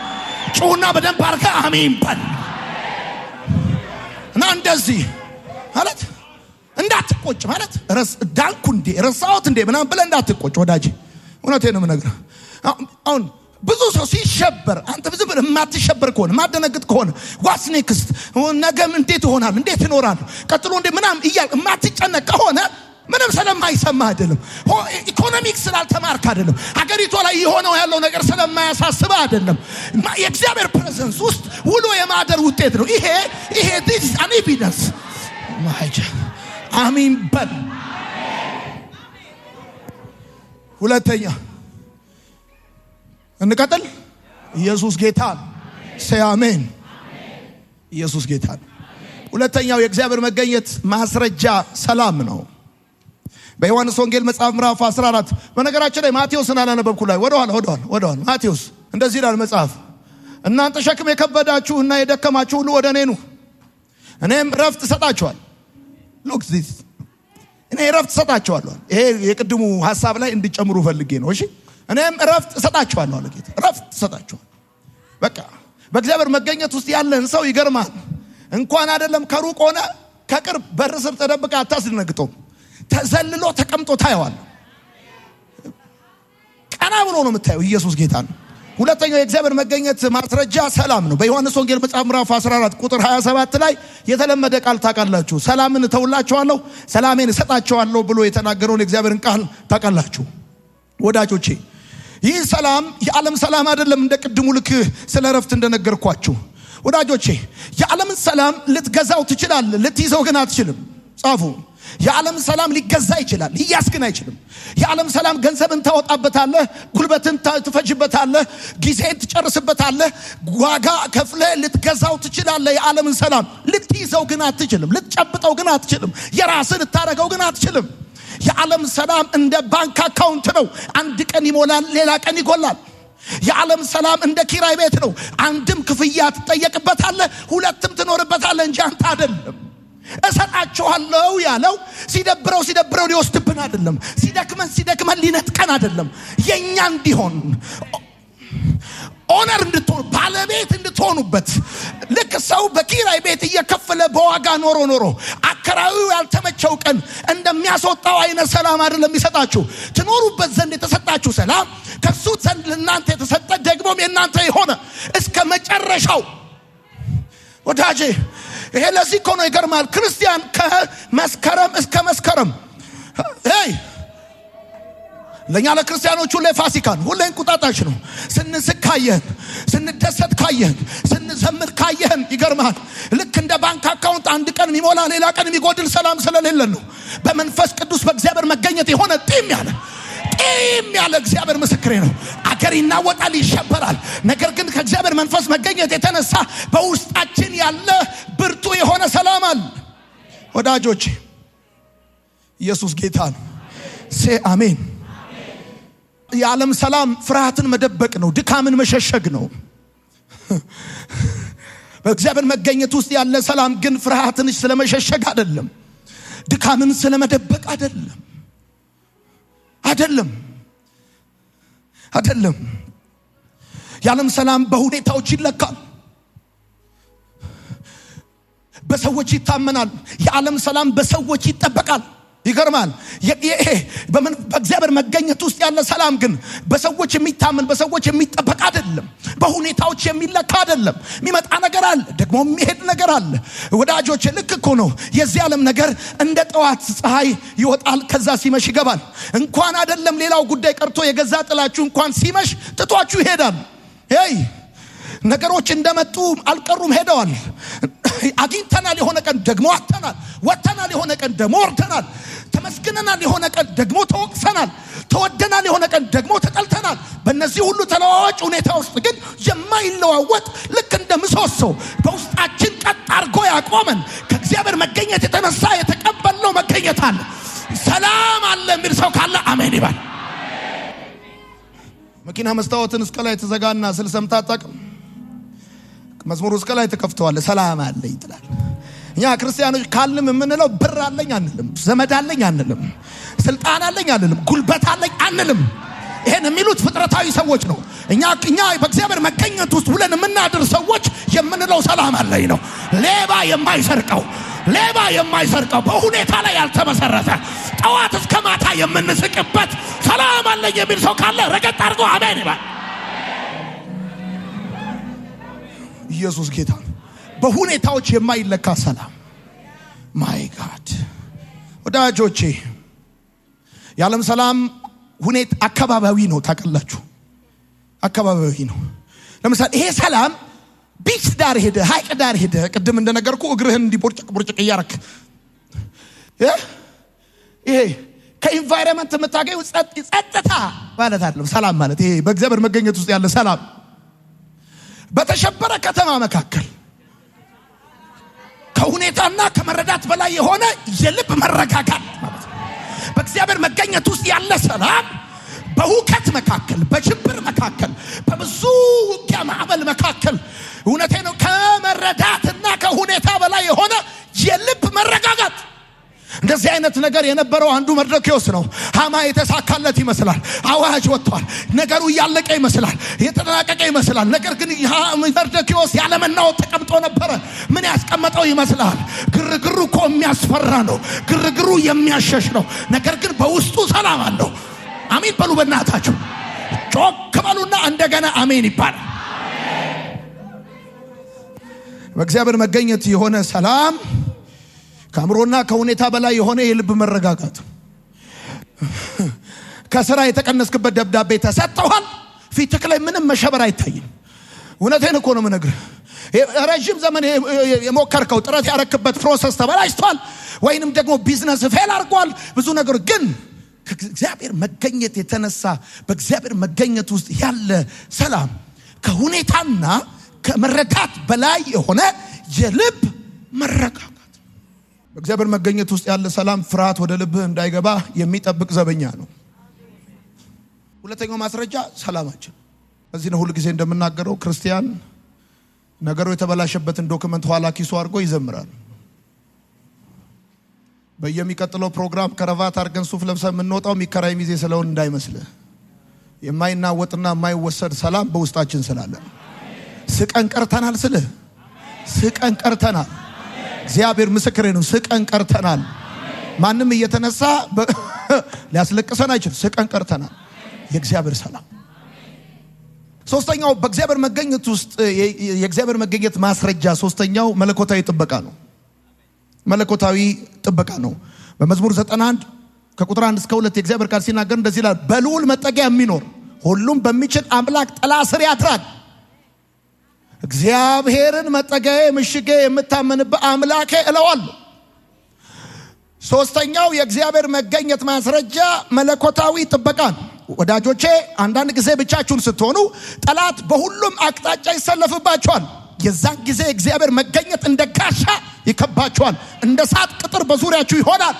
ጩሁና በደንብ አድርገህ አሜን በል እና እንደዚህ ማለት እንዳትቆጭ ማለት ዳንኩ እንዴ ረሳሁት እንዴ ምናምን ብለህ እንዳትቆጭ ወዳጄ። እውነቴን ነው የምነግርህ። አሁን ብዙ ሰው ሲሸበር አንተ ብዙ ብለህ የማትሸበር ከሆነ ማደነግጥ ከሆነ ዋትስ ኔክስት ነገም እንዴት ይሆናል እንዴት ይኖራል ቀጥሎ እንዴ ምናምን እያልክ የማትጨነቅ ከሆነ ምንም ስለማይሰማ አይደለም። ኢኮኖሚክስ ስላልተማርክ አይደለም። ሀገሪቷ ላይ የሆነው ያለው ነገር ስለማያሳስብ አይደለም። የእግዚአብሔር ፕሬዘንስ ውስጥ ውሎ የማደር ውጤት ነው። ይሄ this is an evidence ማይጃ አሜን በል። ሁለተኛ እንቀጥል። ኢየሱስ ጌታ ሰይ አሜን። ኢየሱስ ጌታ። ሁለተኛው የእግዚአብሔር መገኘት ማስረጃ ሰላም ነው። በዮሐንስ ወንጌል መጽሐፍ ምዕራፍ 14 በነገራችን ላይ ማቴዎስን አላነበብኩ ላይ ወደኋላ ማቴዎስ እንደዚህ ይላል መጽሐፍ፣ እናንተ ሸክም የከበዳችሁና የደከማችሁ ሁሉ ወደ እኔ ኑ እኔም እረፍት እሰጣችኋለሁ። ሉክ ዚስ እኔ እረፍት እሰጣችኋለሁ። ይሄ የቅድሙ ሐሳብ ላይ እንዲጨምሩ ፈልጌ ነው። እሺ እኔም እረፍት እሰጣችኋለሁ አለ ጌታ። እረፍት እሰጣችኋለሁ። በቃ በእግዚአብሔር መገኘት ውስጥ ያለን ሰው ይገርማል። እንኳን አይደለም ከሩቅ ሆነ ከቅርብ በር ስር ተደብቀህ አታስደነግጠውም። ተዘልሎ ተቀምጦ ታየዋል። ቀና ብሎ ነው የምታየው። ኢየሱስ ጌታ ነው። ሁለተኛው የእግዚአብሔር መገኘት ማስረጃ ሰላም ነው። በዮሐንስ ወንጌል መጽሐፍ ምዕራፍ 14 ቁጥር 27 ላይ የተለመደ ቃል ታውቃላችሁ። ሰላምን እተውላችኋለሁ ሰላሜን እሰጣችኋለሁ ብሎ የተናገረውን የእግዚአብሔርን ቃል ታውቃላችሁ ወዳጆቼ። ይህ ሰላም የዓለም ሰላም አይደለም። እንደ ቅድሙ ልክ ስለ እረፍት እንደነገርኳችሁ ወዳጆቼ፣ የዓለምን ሰላም ልትገዛው ትችላለህ፣ ልትይዘው ግን አትችልም። ጻፉ። የዓለም ሰላም ሊገዛ ይችላል፣ ሊያዝ ግን አይችልም። የዓለም ሰላም ገንዘብን ታወጣበታለህ፣ ጉልበትን ትፈጅበታለህ፣ ጊዜን ትጨርስበታለህ፣ ዋጋ ከፍለህ ልትገዛው ትችላለህ። የዓለምን ሰላም ልትይዘው ግን አትችልም፣ ልትጨብጠው ግን አትችልም፣ የራስህ ልታረገው ግን አትችልም። የዓለም ሰላም እንደ ባንክ አካውንት ነው። አንድ ቀን ይሞላል፣ ሌላ ቀን ይጎላል። የዓለም ሰላም እንደ ኪራይ ቤት ነው። አንድም ክፍያ ትጠየቅበታለህ፣ ሁለትም ትኖርበታለህ እንጂ አንተ አይደለም። እሰጣችኋለሁ ያለው ሲደብረው ሊወስድብን አይደለም። ሲደክመን ሊነጥቀን አይደለም። የኛ እንዲሆን ኦነር እንድትሆኑ ባለቤት እንድትሆኑበት። ልክ ሰው በኪራይ ቤት እየከፈለ በዋጋ ኖሮ አከራዩ ያልተመቸው ቀን እንደሚያስወጣው አይነት ሰላም አይደለም የሚሰጣችሁ። ትኖሩበት ዘንድ የተሰጣችሁ ሰላም ከሱ ዘንድ ለእናንተ የተሰጠ ደግሞም የእናንተ የሆነ እስከ መጨረሻው። ወዳጄ ይሄ ለዚህ እኮ ነው ይገርማል። ክርስቲያን ከመስከረም እስከ መስከረም ለኛ ለክርስቲያኖች ሁሌ ፋሲካን ሁሌ እንቁጣጣሽ ነው። ስንስቅ ካየህን፣ ስንደሰት ካየህን፣ ስንዘምር ካየህን ይገርማል። ልክ እንደ ባንክ አካውንት አንድ ቀን የሚሞላ ሌላ ቀን የሚጎድል ሰላም ስለሌለን ነው። በመንፈስ ቅዱስ በእግዚአብሔር መገኘት የሆነ ጢም ያለ እግዚአብሔር ምስክሬ ነው። አገር ይናወጣል፣ ይሸበራል። ነገር ግን ከእግዚአብሔር መንፈስ መገኘት የተነሳ በውስጣችን ያለ ብርቱ የሆነ ሰላም አለ። ወዳጆች ኢየሱስ ጌታ ነው። አሜን። የዓለም ሰላም ፍርሃትን መደበቅ ነው፣ ድካምን መሸሸግ ነው። በእግዚአብሔር መገኘት ውስጥ ያለ ሰላም ግን ፍርሃትን ስለመሸሸግ አይደለም፣ ድካምን ስለመደበቅ አይደለም። የዓለም ሰላም በሁኔታዎች ይለካል፣ በሰዎች ይታመናል። የዓለም ሰላም በሰዎች ይጠበቃል። ይገርማል። በእግዚአብሔር መገኘት ውስጥ ያለ ሰላም ግን በሰዎች የሚታመን በሰዎች የሚጠበቅ አይደለም። በሁኔታዎች የሚለካ አይደለም። የሚመጣ ነገር አለ፣ ደግሞ የሚሄድ ነገር አለ። ወዳጆች ልክ እኮ ነው። የዚህ ዓለም ነገር እንደ ጠዋት ፀሐይ ይወጣል፣ ከዛ ሲመሽ ይገባል። እንኳን አይደለም ሌላው ጉዳይ ቀርቶ የገዛ ጥላችሁ እንኳን ሲመሽ ትቷችሁ ይሄዳል። ነገሮች እንደመጡ አልቀሩም፣ ሄደዋል። አግኝተናል የሆነ ቀን ደግሞ አጥተናል፣ ወጥተናል የሆነ ቀን ደግሞ ወርደናል፣ ተመስግነናል የሆነ ቀን ደግሞ ተወቅሰናል፣ ተወደናል የሆነ ቀን ደግሞ ተጠልተናል። በእነዚህ ሁሉ ተለዋዋጭ ሁኔታ ውስጥ ግን የማይለዋወጥ ልክ እንደ ምሰሶ በውስጣችን ቀጥ አድርጎ ያቆመን ከእግዚአብሔር መገኘት የተነሳ የተቀበልነው መገኘት አለ፣ ሰላም አለ የሚል ሰው ካለ አሜን ይባል። መኪና መስታወትን እስከ ላይ ተዘጋና ስልሰምታ አጣቅም መዝሙሩ እስከ ላይ ተከፍተዋል፣ ሰላም አለኝ ትላል። እኛ ክርስቲያኖች ካልንም የምንለው ብር አለኝ አንልም፣ ዘመድ አለኝ አንልም፣ ስልጣን አለኝ አንልም፣ ጉልበት አለኝ አንልም። ይሄን የሚሉት ፍጥረታዊ ሰዎች ነው። እኛ በእግዚአብሔር መገኘት ውስጥ ብለን የምናድር ሰዎች የምንለው ሰላም አለኝ ነው። ሌባ የማይሰርቀው በሁኔታ ላይ ያልተመሰረተ ጠዋት እስከ ማታ የምንስቅበት ሰላም አለኝ የሚል ሰው ካለ ረገጥ አድርጎ አሜን ይባል። ኢየሱስ ጌታ ነው። በሁኔታዎች የማይለካ ሰላም። ማይ ጋድ ወዳጆቼ የዓለም ሰላም ሁኔታ አካባቢያዊ ነው። ታውቃላችሁ፣ አካባቢያዊ ነው። ለምሳሌ ይሄ ሰላም ቢች ዳር ሄደ፣ ሀይቅ ዳር ሄደ፣ ቅድም እንደነገርኩ እግርህን እንዲቦርጭቅ እያረክ ይሄ ከኢንቫይሮንመንት የምታገኘው ጸጥታ ማለት አይደለም። ሰላም ማለት ይሄ በእግዚአብሔር መገኘት ውስጥ ያለ ሰላም በተሸበረ ከተማ መካከል ከሁኔታና ከመረዳት በላይ የሆነ የልብ መረጋጋት ማለት ነው። በእግዚአብሔር መገኘት ውስጥ ያለ ሰላም በሁከት መካከል፣ በችብር መካከል፣ በብዙ ውጊያ ማዕበል መካከል እውነቴ ነው ከመረዳትና ከሁኔታ በላይ የሆነ የልብ መረጋጋት። እንደዚህ አይነት ነገር የነበረው አንዱ መርዶክዮስ ነው። ሃማ የተሳካለት ይመስላል፣ አዋጅ ወጥቷል፣ ነገሩ እያለቀ ይመስላል፣ የተጠናቀቀ ይመስላል። ነገር ግን መርዶክዮስ ያለመናወጥ ተቀምጦ ነበረ። ምን ያስቀመጠው ይመስላል? ግርግሩ እኮ የሚያስፈራ ነው፣ ግርግሩ የሚያሸሽ ነው። ነገር ግን በውስጡ ሰላም አለው። አሜን በሉ በእናታችሁ፣ ጮክ በሉና እንደገና አሜን ይባላል። በእግዚአብሔር መገኘት የሆነ ሰላም ከአእምሮና ከሁኔታ በላይ የሆነ የልብ መረጋጋት። ከስራ የተቀነስክበት ደብዳቤ ተሰጥቷል። ፊትክ ላይ ምንም መሸበር አይታይም። እውነቴን እኮ ነው የምነግርህ። ረጅም ዘመን የሞከርከው ጥረት ያረክበት ፕሮሰስ ተበላሽቷል፣ ወይንም ደግሞ ቢዝነስ ፌል አድርጓል። ብዙ ነገር ግን ከእግዚአብሔር መገኘት የተነሳ በእግዚአብሔር መገኘት ውስጥ ያለ ሰላም ከሁኔታና ከመረዳት በላይ የሆነ የልብ መረጋጋት። በእግዚአብሔር መገኘት ውስጥ ያለ ሰላም ፍርሃት ወደ ልብህ እንዳይገባ የሚጠብቅ ዘበኛ ነው። ሁለተኛው ማስረጃ ሰላማችን። በዚህ ነው ሁሉ ጊዜ እንደምናገረው ክርስቲያን ነገሩ የተበላሸበትን ዶክመንት ኋላ ኪሱ አድርጎ ይዘምራል። በየሚቀጥለው ፕሮግራም ከረቫት አድርገን ሱፍ ለብሰን የምንወጣው ሚከራይ ሚዜ ስለሆን እንዳይመስልህ። የማይናወጥና የማይወሰድ ሰላም በውስጣችን ስላለ ስቀን ቀርተናል። ስቀን ቀርተናል። እግዚአብሔር ምስክሬ ነው። ስቀን ቀርተናል። ማንም እየተነሳ ሊያስለቅሰን አይችል። ስቀን ቀርተናል። የእግዚአብሔር ሰላም። ሶስተኛው በእግዚአብሔር መገኘት ውስጥ የእግዚአብሔር መገኘት ማስረጃ ሶስተኛው መለኮታዊ ጥበቃ ነው። መለኮታዊ ጥበቃ ነው። በመዝሙር 91 ከቁጥር 1 እስከ 2 የእግዚአብሔር ቃል ሲናገር እንደዚህ ይላል። በልዑል መጠጊያ የሚኖር ሁሉም በሚችል አምላክ ጥላ ስር ያድራል። እግዚአብሔርን መጠጊያዬ ምሽጌ የምታመንበት አምላኬ እለዋለሁ። ሶስተኛው የእግዚአብሔር መገኘት ማስረጃ መለኮታዊ ጥበቃ ነው። ወዳጆቼ አንዳንድ ጊዜ ብቻችሁን ስትሆኑ ጠላት በሁሉም አቅጣጫ ይሰለፍባችኋል። የዛን ጊዜ እግዚአብሔር መገኘት እንደ ጋሻ ይከባችኋል። እንደ እሳት ቅጥር በዙሪያችሁ ይሆናል።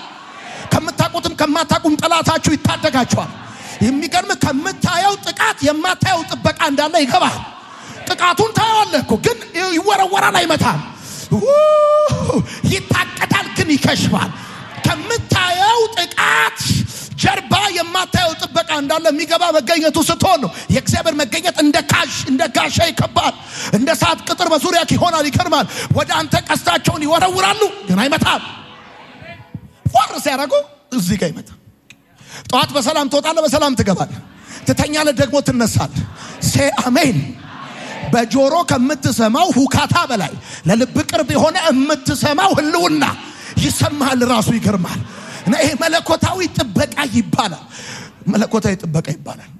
ከምታቁትም ከማታቁም ጠላታችሁ ይታደጋችኋል። የሚገርም ከምታየው ጥቃት የማታየው ጥበቃ እንዳለ ይገባል። ጥቃቱን ታየዋለህ እኮ ግን ይወረወራል፣ አይመታም። ይታቀዳል ግን ይከሽፋል። ከምታየው ጥቃት ጀርባ የማታየው ጥበቃ እንዳለ የሚገባ መገኘቱ ስትሆን ነው። የእግዚአብሔር መገኘት እንደ ጋሻ ይከባል። እንደ እሳት ቅጥር በዙሪያ ይሆናል። ይከርማል። ወደ አንተ ቀስታቸውን ይወረውራሉ ግን አይመታም። ወር ሲያደርጉ እዚህ ጋር ይመታ። ጠዋት በሰላም ትወጣለህ፣ በሰላም ትገባለህ፣ ትተኛለህ፣ ደግሞ ትነሳለህ። ሴ አሜን። በጆሮ ከምትሰማው ሁካታ በላይ ለልብ ቅርብ የሆነ የምትሰማው ህልውና ይሰማል። ራሱ ይገርማል። እና ይሄ መለኮታዊ ጥበቃ ይባላል። መለኮታዊ ጥበቃ ይባላል።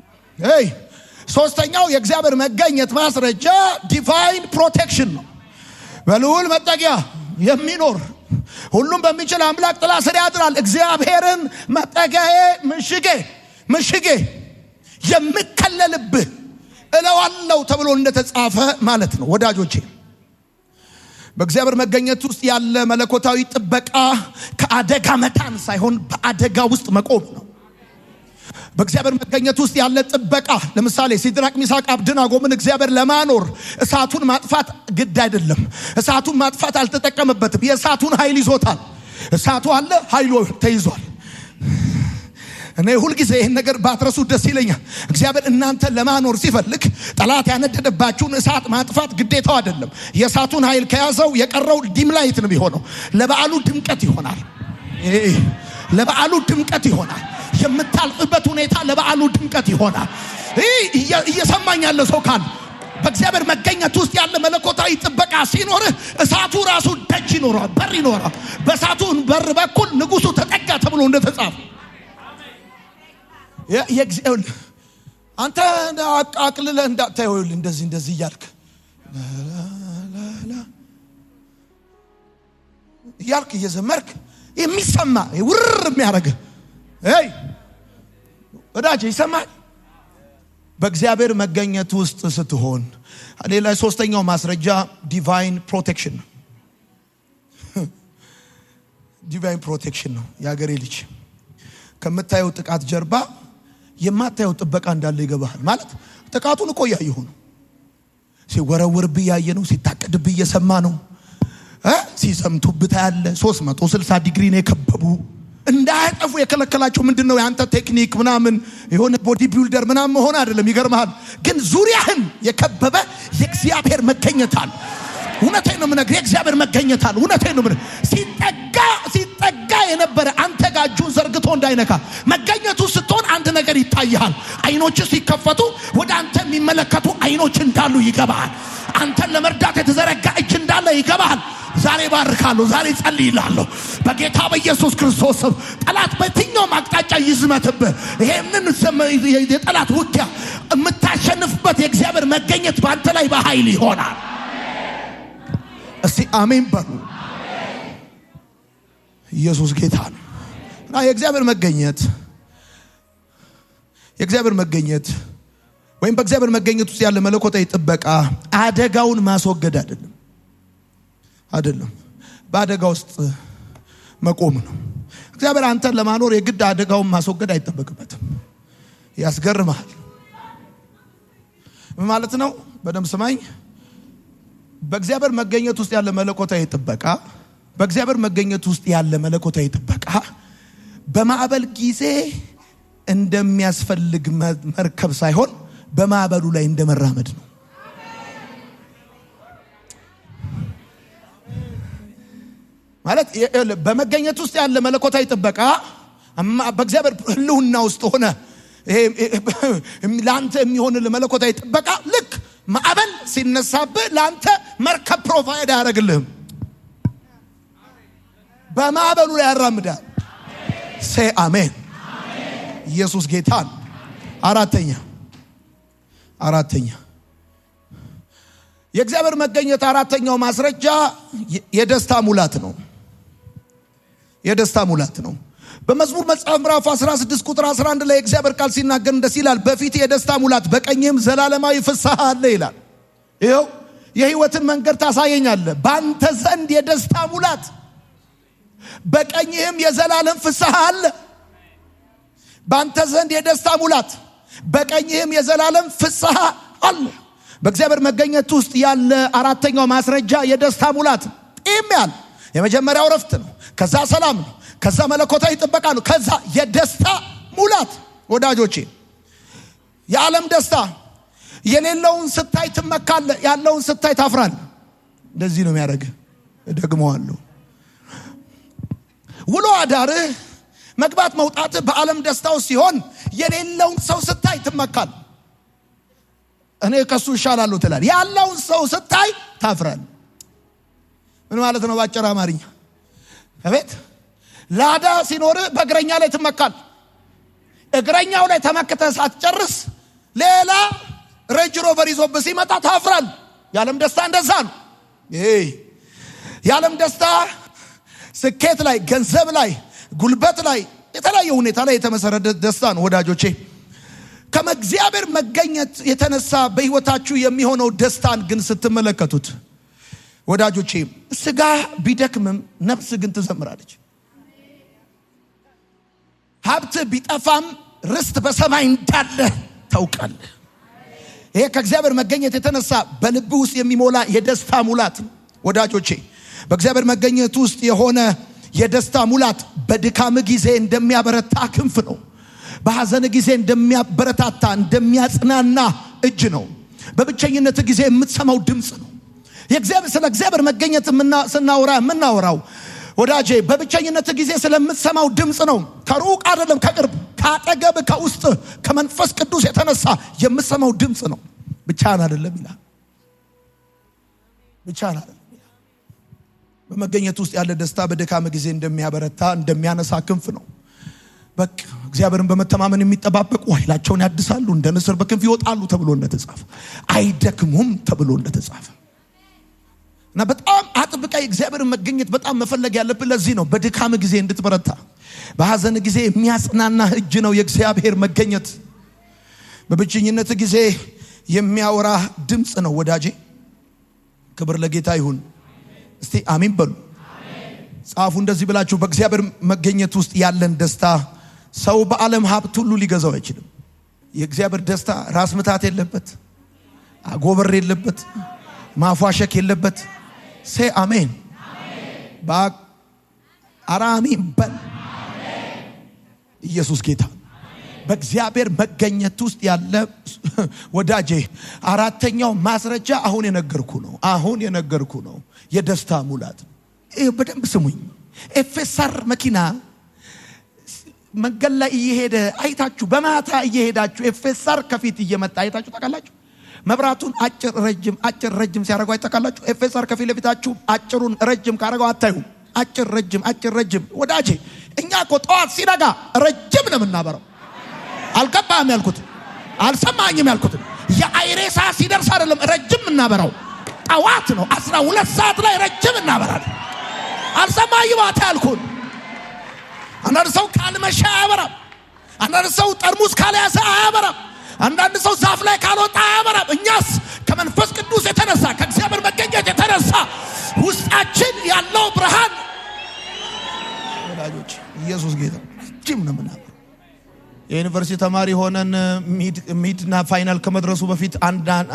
ሶስተኛው የእግዚአብሔር መገኘት ማስረጃ ዲቫይን ፕሮቴክሽን ነው። በልዑል መጠጊያ የሚኖር ሁሉም በሚችል አምላክ ጥላ ስር ያድራል። እግዚአብሔርን መጠጊያዬ ምሽጌ የምከለልብህ እለዋለሁ ተብሎ እንደተጻፈ ማለት ነው። ወዳጆቼ በእግዚአብሔር መገኘት ውስጥ ያለ መለኮታዊ ጥበቃ ከአደጋ መዳን ሳይሆን በአደጋ ውስጥ መቆም ነው። በእግዚአብሔር መገኘት ውስጥ ያለ ጥበቃ ለምሳሌ ሲድራቅ ሚሳቅ አብደናጎምን እግዚአብሔር ለማኖር እሳቱን ማጥፋት ግድ አይደለም። እሳቱን ማጥፋት አልተጠቀመበትም። የእሳቱን ኃይል ይዞታል። እሳቱ አለ፣ ኃይሉ ተይዟል። እኔ ሁል ጊዜ ይሄን ነገር ባትረሱ ደስ ይለኛል። እግዚአብሔር እናንተ ለማኖር ሲፈልግ ጠላት ያነደደባችሁን እሳት ማጥፋት ግዴታው አይደለም። የእሳቱን ኃይል ከያዘው የቀረው ዲምላይት ነው የሚሆነው። ለበዓሉ ድምቀት ይሆናል። ለበዓሉ ድምቀት ይሆናል። የምታልፍበት ሁኔታ ለበዓሉ ድምቀት ይሆናል። እየሰማኝ ያለ ሰው ካለ በእግዚአብሔር መገኘት ውስጥ ያለ መለኮታዊ ጥበቃ ሲኖርህ እሳቱ ራሱ ደጅ ይኖራል፣ በር ይኖራል። በእሳቱ በር በኩል ንጉሱ ተጠጋ ተብሎ እንደተጻፈ አንተ አቅልለህ እንዳታየው እንደዚህ እያልክ እየዘመርክ የሚሰማ ውርር የሚያደርግ ወዳጅ ይሰማል። በእግዚአብሔር መገኘት ውስጥ ስትሆን ሌላ ሶስተኛው ማስረጃ ዲቫይን ፕሮቴክሽን ነው። ዲቫይን ፕሮቴክሽን ነው። የአገሬ ልጅ ከምታየው ጥቃት ጀርባ የማታየው ጥበቃ እንዳለ ይገባል። ማለት ጥቃቱን እኮ ያየሁ ነው። ሲወረወርብህ ያየ ነው። ሲታቀድብህ እየሰማ ነው። ሲሰምቱብህ ያለ 360 ዲግሪ ነው የከበቡ። እንዳያጠፉ የከለከላቸው ምንድነው? ያንተ ቴክኒክ ምናምን የሆነ ቦዲ ቢልደር ምናምን መሆን አይደለም። ይገርምሃል። ግን ዙሪያህን የከበበ የእግዚአብሔር መገኘት አለ። እውነቴን ነው የምነግርህ። የእግዚአብሔር መገኘት አለ። እውነቴን ነው የምነግርህ። ሲጠጋ የነበረ አንተ ጋር እጁን ዘርግቶ እንዳይነካ መገኘቱ ስትሆን አንድ ነገር ይታይሃል። አይኖች ሲከፈቱ ወደ አንተ የሚመለከቱ አይኖች እንዳሉ ይገባሃል። አንተን ለመርዳት የተዘረጋ እጅ እንዳለ ይገባሃል። ዛሬ ባርካለሁ። ዛሬ ጸልይላለሁ በጌታ በኢየሱስ ክርስቶስ ስም። ጠላት በየትኛውም አቅጣጫ ይዝመትብህ። ይሄንን የጠላት ውጊያ የምታሸንፍበት የእግዚአብሔር መገኘት በአንተ ላይ በኃይል ይሆናል። እስቲ አሜን በሉ። ኢየሱስ ጌታ ነው። እና የእግዚአብሔር መገኘት ወይም በእግዚአብሔር መገኘት ውስጥ ያለ መለኮታዊ ጥበቃ አደጋውን ማስወገድ አይደለም። በአደጋ ውስጥ መቆም ነው። እግዚአብሔር አንተን ለማኖር የግድ አደጋውን ማስወገድ አይጠበቅበትም። ያስገርማል ማለት ነው። በደም ስማኝ። በእግዚአብሔር መገኘት ውስጥ ያለ መለኮታዊ ጥበቃ በእግዚአብሔር መገኘት ውስጥ ያለ መለኮታዊ ጥበቃ በማዕበል ጊዜ እንደሚያስፈልግ መርከብ ሳይሆን በማዕበሉ ላይ እንደመራመድ ነው። ማለት በመገኘት ውስጥ ያለ መለኮታዊ ጥበቃ በእግዚአብሔር ህልውና ውስጥ ሆነ ላንተ የሚሆን መለኮታዊ ጥበቃ ልክ ማዕበል ሲነሳብህ ላንተ መርከብ ፕሮቫይድ ያደርግልህም በማዕበሉ ላይ ያራምዳል። ሴ አሜን። ኢየሱስ ጌታ ነው። አራተኛ የእግዚአብሔር መገኘት አራተኛው ማስረጃ የደስታ ሙላት ነው። የደስታ ሙላት ነው። በመዝሙር መጽሐፍ ምዕራፍ 16 ቁጥር 11 ላይ እግዚአብሔር ቃል ሲናገር እንደዚህ ይላል፣ በፊት የደስታ ሙላት በቀኝም ዘላለማዊ ፍስሐ አለ ይላል። ይኸው የህይወትን መንገድ ታሳየኛለህ። ባንተ ዘንድ የደስታ ሙላት በቀኝም የዘላለም ፍስሐ አለ። ባንተ ዘንድ የደስታ ሙላት በቀኝም የዘላለም ፍስሐ አለ። በእግዚአብሔር መገኘት ውስጥ ያለ አራተኛው ማስረጃ የደስታ ሙላት ያለ የመጀመሪያው ረፍት ነው። ከዛ ሰላም ነው። ከዛ መለኮታዊ ጥበቃ ነው። ከዛ የደስታ ሙላት። ወዳጆቼ የዓለም ደስታ የሌለውን ስታይ ትመካለህ፣ ያለውን ስታይ ታፍራለህ። እንደዚህ ነው የሚያደርግ። ደግመዋለሁ። ውሎ አዳርህ መግባት መውጣት በዓለም ደስታው ሲሆን የሌለውን ሰው ስታይ ትመካለህ። እኔ ከሱ ይሻላል ትላለህ። ያለውን ሰው ስታይ ታፍራለህ። ምን ማለት ነው? ባጭር አማርኛ አቤት ላዳ ሲኖር በእግረኛ ላይ ትመካል። እግረኛው ላይ ተመክተህ ሳትጨርስ ሌላ ሬንጅ ሮቨር ይዞብህ ሲመጣ ታፍራል። የዓለም ደስታ እንደዛ ነው። የዓለም ደስታ ስኬት ላይ፣ ገንዘብ ላይ፣ ጉልበት ላይ፣ የተለያየ ሁኔታ ላይ የተመሰረተ ደስታ ነው። ወዳጆቼ ከእግዚአብሔር መገኘት የተነሳ በህይወታችሁ የሚሆነው ደስታን ግን ስትመለከቱት ወዳጆቼ ስጋ ቢደክምም ነፍስ ግን ትዘምራለች። ሀብት ቢጠፋም ርስት በሰማይ እንዳለ ታውቃለህ። ይሄ ከእግዚአብሔር መገኘት የተነሳ በልብ ውስጥ የሚሞላ የደስታ ሙላት። ወዳጆቼ በእግዚአብሔር መገኘት ውስጥ የሆነ የደስታ ሙላት በድካም ጊዜ እንደሚያበረታ ክንፍ ነው። በሐዘን ጊዜ እንደሚያበረታታ እንደሚያጽናና እጅ ነው። በብቸኝነት ጊዜ የምትሰማው ድምጽ ነው። ስለ እግዚአብሔር መገኘት ስናወራ የምናወራው ወዳጄ በብቸኝነት ጊዜ ስለምትሰማው ድምጽ ነው። ከሩቅ አይደለም፣ ከቅርብ፣ ከአጠገብ፣ ከውስጥ ከመንፈስ ቅዱስ የተነሳ የምትሰማው ድምጽ ነው። ብቻህን አይደለም ይላል። ብቻህን አይደለም ይላል። በመገኘት ውስጥ ያለ ደስታ በድካም ጊዜ እንደሚያበረታ እንደሚያነሳ ክንፍ ነው። በቃ እግዚአብሔርን በመተማመን የሚጠባበቁ ኃይላቸውን ያድሳሉ፣ እንደ ንስር በክንፍ ይወጣሉ ተብሎ እንደተጻፈ፣ አይደክሙም ተብሎ እንደተጻፈ እና በጣም አጥብቃ እግዚአብሔርን መገኘት በጣም መፈለግ ያለብን ለዚህ ነው። በድካም ጊዜ እንድትበረታ፣ በሐዘን ጊዜ የሚያጽናና እጅ ነው የእግዚአብሔር መገኘት። በብቸኝነት ጊዜ የሚያወራ ድምጽ ነው። ወዳጄ ክብር ለጌታ ይሁን። እስቲ አሜን በሉ። ጻፉ እንደዚህ ብላችሁ፣ በእግዚአብሔር መገኘት ውስጥ ያለን ደስታ ሰው በዓለም ሀብት ሁሉ ሊገዛው አይችልም። የእግዚአብሔር ደስታ ራስ ምታት የለበት፣ አጎበር የለበት፣ ማፏሸክ የለበት። ሴ አሜን። አራሚን በል። ኢየሱስ ጌታ። በእግዚአብሔር መገኘት ውስጥ ያለ ወዳጄ አራተኛው ማስረጃ አሁን የነገርኩ ነው የደስታ ሙላት። በደንብ ስሙኝ። ኤፌሳር መኪና መንገድ ላይ እየሄደ አይታችሁ፣ በማታ እየሄዳችሁ ኤፌሳር ከፊት እየመጣ አይታችሁ ታውቃላችሁ? መብራቱን አጭር ረጅም ሲያደርገው አይታውቃላችሁ? ኤፌሳር ከፊት ለፊታችሁ አጭሩን ረጅም ካደረገው አታዩ? አጭር ረጅም። ወዳጄ እኛ እኮ ጠዋት ሲነጋ ረጅም ነው የምናበራው። አልገባህም ያልኩት? አልሰማኝም ያልኩት? የአይሬሳ ሲደርስ አይደለም ረጅም እናበራው፣ ጠዋት ነው 12 ሰዓት ላይ ረጅም እናበራለን። አልሰማኝም ያልኩት? አንዳንድ ሰው ካልመሻ አያበራም። አንዳንድ ሰው ጠርሙስ ካልያዘ አያበራም። አንዳንድ ሰው ዛፍ ላይ ካልወጣ አያበራም። እኛስ ከመንፈስ ቅዱስ የተነሳ ከእግዚአብሔር መገኘት የተነሳ ውስጣችን ያለው ብርሃን ወዳጆች ኢየሱስ ጌታ ጅም ነው ምናምን የዩኒቨርሲቲ ተማሪ ሆነን ሚድና ፋይናል ከመድረሱ በፊት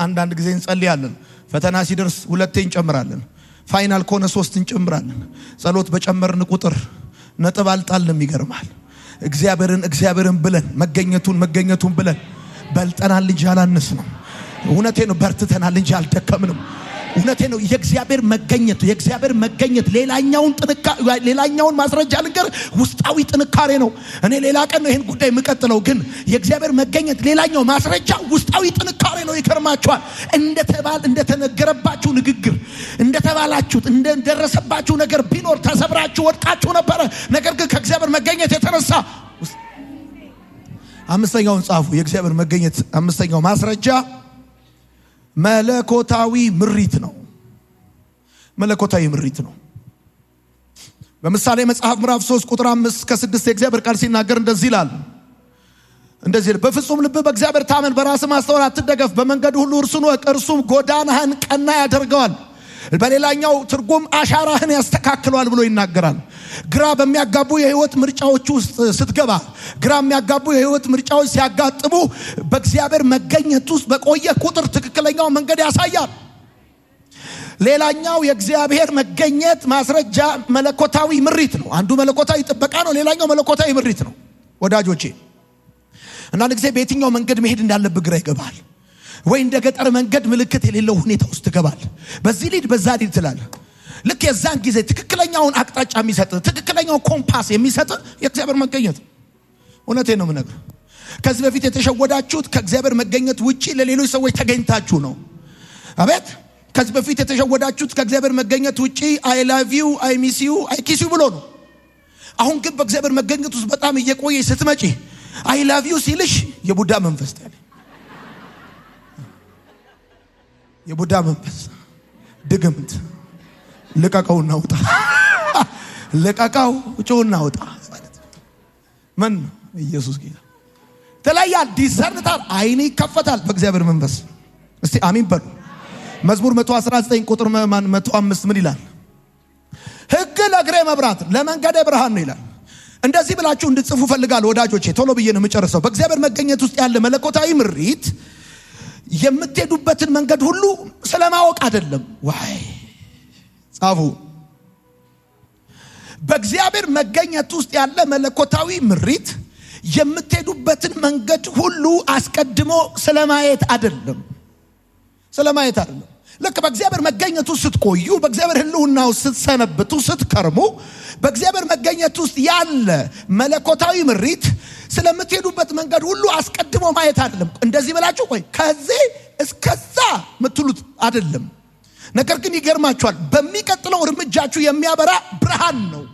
አንዳንድ ጊዜ እንጸልያለን። ፈተና ሲደርስ 2 እንጨምራለን። ፋይናል ከሆነ 3 እንጨምራለን። ጸሎት በጨመርን ቁጥር ነጥብ አልጣልንም። ይገርማል። እግዚአብሔርን ብለን መገኘቱን ብለን በልጠናል እንጂ አላነስንም። እውነቴ ነው። በርትተናል እንጂ አልደከምንም። እውነቴ ነው። የእግዚአብሔር መገኘት ሌላኛውን ማስረጃ ልንገር፣ ውስጣዊ ጥንካሬ ነው። እኔ ሌላ ቀን ነው ይሄን ጉዳይ የምቀጥለው፣ ግን የእግዚአብሔር መገኘት ሌላኛው ማስረጃ ውስጣዊ ጥንካሬ ነው። ይከርማችኋል። እንደተነገረባችሁ ንግግር፣ እንደተባላችሁት እንደደረሰባችሁ ነገር ቢኖር ተሰብራችሁ ወድቃችሁ ነበረ። ነገር ግን ከእግዚአብሔር መገኘት የተነሳ አምስተኛውን ጻፉ። የእግዚአብሔር መገኘት አምስተኛው ማስረጃ መለኮታዊ ምሪት ነው። መለኮታዊ ምሪት ነው። በምሳሌ መጽሐፍ ምዕራፍ 3 ቁጥር 5-6 የእግዚአብሔር ቃል ሲናገር እንደዚህ ይላል። በፍጹም ልብ በእግዚአብሔር ታመን፣ በራስ ማስተዋል አትደገፍ፣ በመንገድ ሁሉ እርሱን ወቅ፣ እርሱም ጎዳናህን ቀና ያደርገዋል። በሌላኛው ትርጉም አሻራህን ያስተካክለዋል ብሎ ይናገራል። ግራ በሚያጋቡ የህይወት ምርጫዎች ውስጥ ስትገባ፣ ግራ የሚያጋቡ የህይወት ምርጫዎች ሲያጋጥሙ በእግዚአብሔር መገኘት ውስጥ በቆየ ቁጥር ትክክለኛው መንገድ ያሳያል። ሌላኛው የእግዚአብሔር መገኘት ማስረጃ መለኮታዊ ምሪት ነው። አንዱ መለኮታዊ ጥበቃ ነው፣ ሌላኛው መለኮታዊ ምሪት ነው። ወዳጆቼ አንዳንድ ጊዜ በየትኛው መንገድ መሄድ እንዳለብህ ግራ ይገባል። ወይ እንደ ገጠር መንገድ ምልክት የሌለው ሁኔታ ውስጥ ትገባል። በዚህ ሊድ በዛ ሊድ ትላለህ። ልክ የዛን ጊዜ ትክክለኛውን አቅጣጫ የሚሰጥ ትክክለኛውን ኮምፓስ የሚሰጥ የእግዚአብሔር መገኘት። እውነቴን ነው የምነግርህ። ከዚህ በፊት የተሸወዳችሁት ከእግዚአብሔር መገኘት ውጪ ለሌሎች ሰዎች ተገኝታችሁ ነው። አቤት! ከዚህ በፊት የተሸወዳችሁት ከእግዚአብሔር መገኘት ውጪ አይ ላቭ ዩ፣ አይ ሚስ ዩ፣ አይ ኪስ ዩ ብሎ ነው። አሁን ግን በእግዚአብሔር መገኘት ውስጥ በጣም እየቆየ ስትመጪ አይ ላቭ ዩ ሲልሽ የቡዳ መንፈስ ታለ የቡዳ መንፈስ ድግምት ልቀቀውና ውጣ፣ ልቀቀው ጮና ውጣ ማለት ምን ኢየሱስ ጌታ ተላያ ዲሰርታል። አይኔ ይከፈታል በእግዚአብሔር መንፈስ። እስቲ አሜን በሉ። መዝሙር 119 ቁጥር 105 ምን ይላል? ሕግ ለእግሬ መብራት ለመንገዴ ብርሃን ነው ይላል። እንደዚህ ብላችሁ እንድትጽፉ ፈልጋለሁ ወዳጆቼ። ቶሎ ብዬ ነው የምጨርሰው። በእግዚአብሔር መገኘት ውስጥ ያለ መለኮታዊ ምሪት የምትሄዱበትን መንገድ ሁሉ ስለማወቅ አይደለም። ዋይ ጻፉ። በእግዚአብሔር መገኘት ውስጥ ያለ መለኮታዊ ምሪት የምትሄዱበትን መንገድ ሁሉ አስቀድሞ ስለማየት አይደለም። ስለማየት አይደለም። ልክ በእግዚአብሔር መገኘት ውስጥ ስትቆዩ፣ በእግዚአብሔር ሕልውና ውስጥ ስትሰነብቱ፣ ስትከርሙ በእግዚአብሔር መገኘት ውስጥ ያለ መለኮታዊ ምሪት ስለምትሄዱበት መንገድ ሁሉ አስቀድሞ ማየት አይደለም። እንደዚህ ብላችሁ ቆይ ከዚህ እስከዛ ምትሉት አይደለም። ነገር ግን ይገርማችኋል፣ በሚቀጥለው እርምጃችሁ የሚያበራ ብርሃን ነው።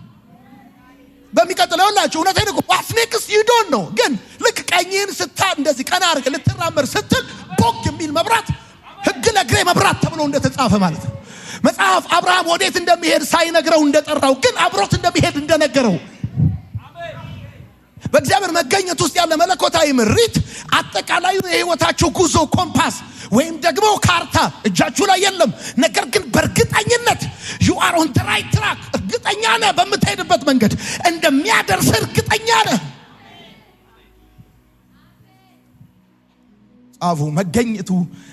በሚቀጥለው ሁላችሁ እውነቴን እኮ ዋስኔክስ ይዶን ነው። ግን ልክ ቀኝህን እንደዚህ ቀና አድርገህ ልትራመድ ስትል ቦክ የሚል መብራት ሕግ ለእግሬ መብራት ተብሎ እንደተጻፈ ማለት ነው። መጽሐፍ አብርሃም ወዴት እንደሚሄድ ሳይነግረው እንደጠራው፣ ግን አብሮት እንደሚሄድ እንደነገረው በእግዚአብሔር መገኘት ውስጥ ያለ መለኮታዊ ምሪት አጠቃላዩ የህይወታችሁ ጉዞ ኮምፓስ ወይም ደግሞ ካርታ እጃችሁ ላይ የለም። ነገር ግን በእርግጠኝነት you are on the right track፣ እርግጠኛ ነህ በምትሄድበት መንገድ እንደሚያደርስ እርግጠኛ ነህ። ጻፉ። መገኘቱ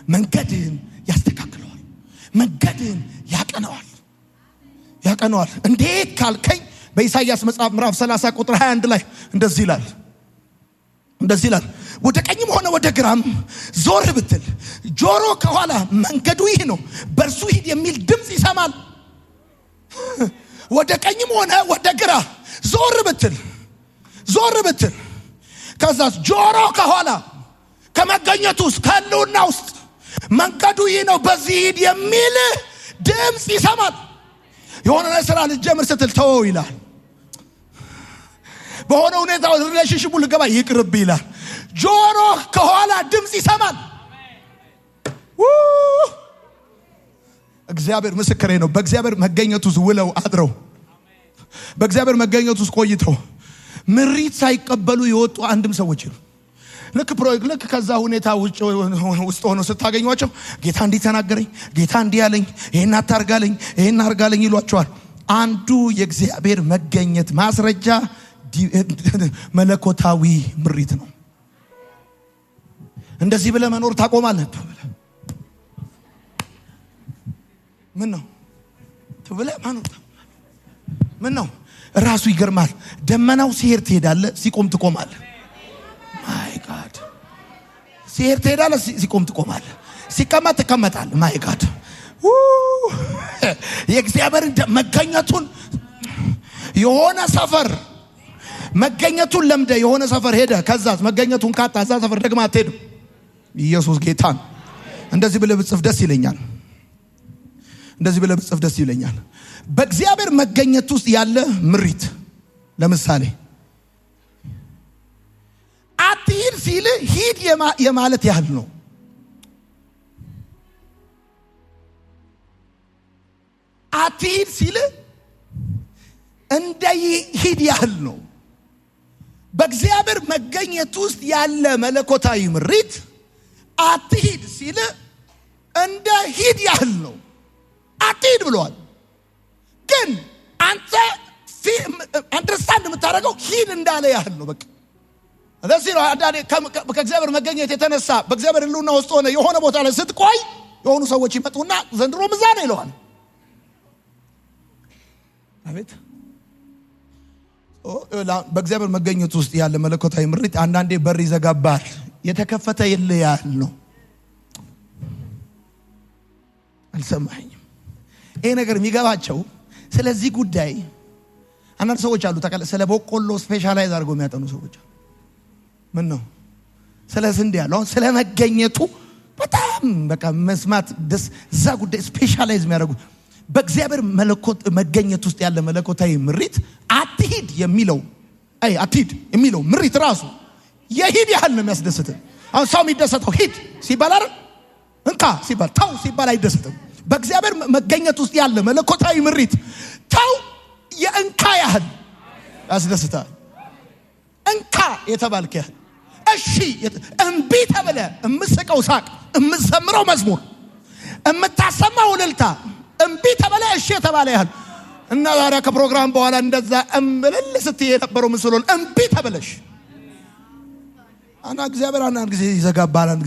መንገድህን ያስተካክለዋል፣ መንገድህን ያቀነዋል። እንዴት ካልከኝ በኢሳይያስ መጽሐፍ ምዕራፍ 30 ቁጥር 21 ላይ እንደዚህ ይላል፣ ወደ ቀኝም ሆነ ወደ ግራም ዞር ብትል ጆሮ ከኋላ መንገዱ ይህ ነው በእርሱ ሂድ የሚል ድምፅ ይሰማል። ወደ ቀኝም ሆነ ወደ ግራ ዞር ብትል ከዛ ጆሮ ከኋላ ከመገኘቱ ውስጥ ከሕልውና ውስጥ መንገዱ ይህ ነው በዚህ ሂድ የሚል ድምፅ ይሰማል። የሆነ ስራ ልጀምር ስትል ተወው ይላል። በሆነ ሁኔታ ሪሌሽንሺፑ ልገባ ይቅርብ ይላል። ጆሮ ከኋላ ድምፅ ይሰማል። እግዚአብሔር ምስክሬ ነው። በእግዚአብሔር መገኘት ውስጥ ውለው አድረው በእግዚአብሔር መገኘት ውስጥ ቆይተው ምሪት ሳይቀበሉ የወጡ አንድም ሰዎች ነው። ልክ ከዛ ሁኔታ ውስጥ ሆኖ ስታገኟቸው ጌታ እንዲህ ተናገረኝ፣ ጌታ እንዲህ ያለኝ፣ ይሄን አታርጋለኝ፣ ይሄን አርጋለኝ ይሏቸዋል። አንዱ የእግዚአብሔር መገኘት ማስረጃ መለኮታዊ ምሪት ነው። እንደዚህ ብለህ መኖር ታቆማለህ። ምን ነው ትብለህ መኖር ምን ነው? ራሱ ይገርማል። ደመናው ሲሄድ ትሄዳለህ፣ ሲቆም ትቆማለህ። ማይ ጋድ ሲሄድ ትሄዳለህ፣ ሲቆም ትቆማለህ። ሲቀመጥ ትቀመጣለህ። ማይ ጋድ የእግዚአብሔር መገኘቱን የሆነ ሰፈር መገኘቱን ለምደ የሆነ ሰፈር ሄደ፣ ከዛስ መገኘቱን ካጣ እዛ ሰፈር ደግማ አትሄድም። ኢየሱስ ጌታን እንደዚህ ብለህ ብጽፍ ደስ ይለኛል። እንደዚህ ብለህ ብጽፍ ደስ ይለኛል። በእግዚአብሔር መገኘት ውስጥ ያለ ምሪት ለምሳሌ አትሂድ ሲል ሂድ የማለት ያህል ነው። አትሂድ ሲል እንደ ሂድ ያህል ነው። በእግዚአብሔር መገኘት ውስጥ ያለ መለኮታዊ ምሪት አትሂድ ሲል እንደ ሂድ ያህል ነው። አትሂድ ብሏል፣ ግን አንተ አንደርስታንድ የምታደርገው ሂድ እንዳለ ያህል ነው። በቃ ለዚህ ነው አንዳንዴ ከእግዚአብሔር መገኘት የተነሳ በእግዚአብሔር ሕልውና ውስጥ ሆነ የሆነ ቦታ ላይ ስትቆይ የሆኑ ሰዎች ይመጡና ዘንድሮም እዛ ነው ይለዋል። አቤት በእግዚአብሔር መገኘት ውስጥ ያለ መለኮታዊ ምሪት አንዳንዴ በር ይዘጋባል። የተከፈተ የለ ያህል ነው። አልሰማኝም። ይሄ ነገር የሚገባቸው ስለዚህ ጉዳይ አንዳንድ ሰዎች አሉ። ስለ በቆሎ ስፔሻላይዝ አድርገው የሚያጠኑ ሰዎች አሉ። ምን ነው ስለ ስንዴ ያለው ስለ መገኘቱ በጣም በቃ መስማት ደስ እዛ ጉዳይ ስፔሻላይዝ የሚያደርጉ በእግዚአብሔር መለኮት መገኘት ውስጥ ያለ መለኮታዊ ምሪት አትሂድ የሚለው አትሂድ የሚለው ምሪት ራሱ የሂድ ያህል ነው የሚያስደስት። አሁን ሰው የሚደሰተው ሂድ ሲባል አይደል? እንካ ሲባል ተው ሲባል አይደሰትም። በእግዚአብሔር መገኘት ውስጥ ያለ መለኮታዊ ምሪት ተው የእንካ ያህል ያስደስታል። እንካ የተባልክ ያህል እሺ እምቢ ተብለ እምስቀው ሳቅ እምዘምረው መዝሙር እምታሰማው እልልታ እምቢ ተብለ እሺ የተባለ ያህል እና ዛሬ ከፕሮግራም በኋላ እንደዛ እምልል ስትይ የነበረው ምስሎን እምቢ ተብለሽ አና እግዚአብሔር አንዳንድ ጊዜ ይዘጋባል፣ አንዳንድ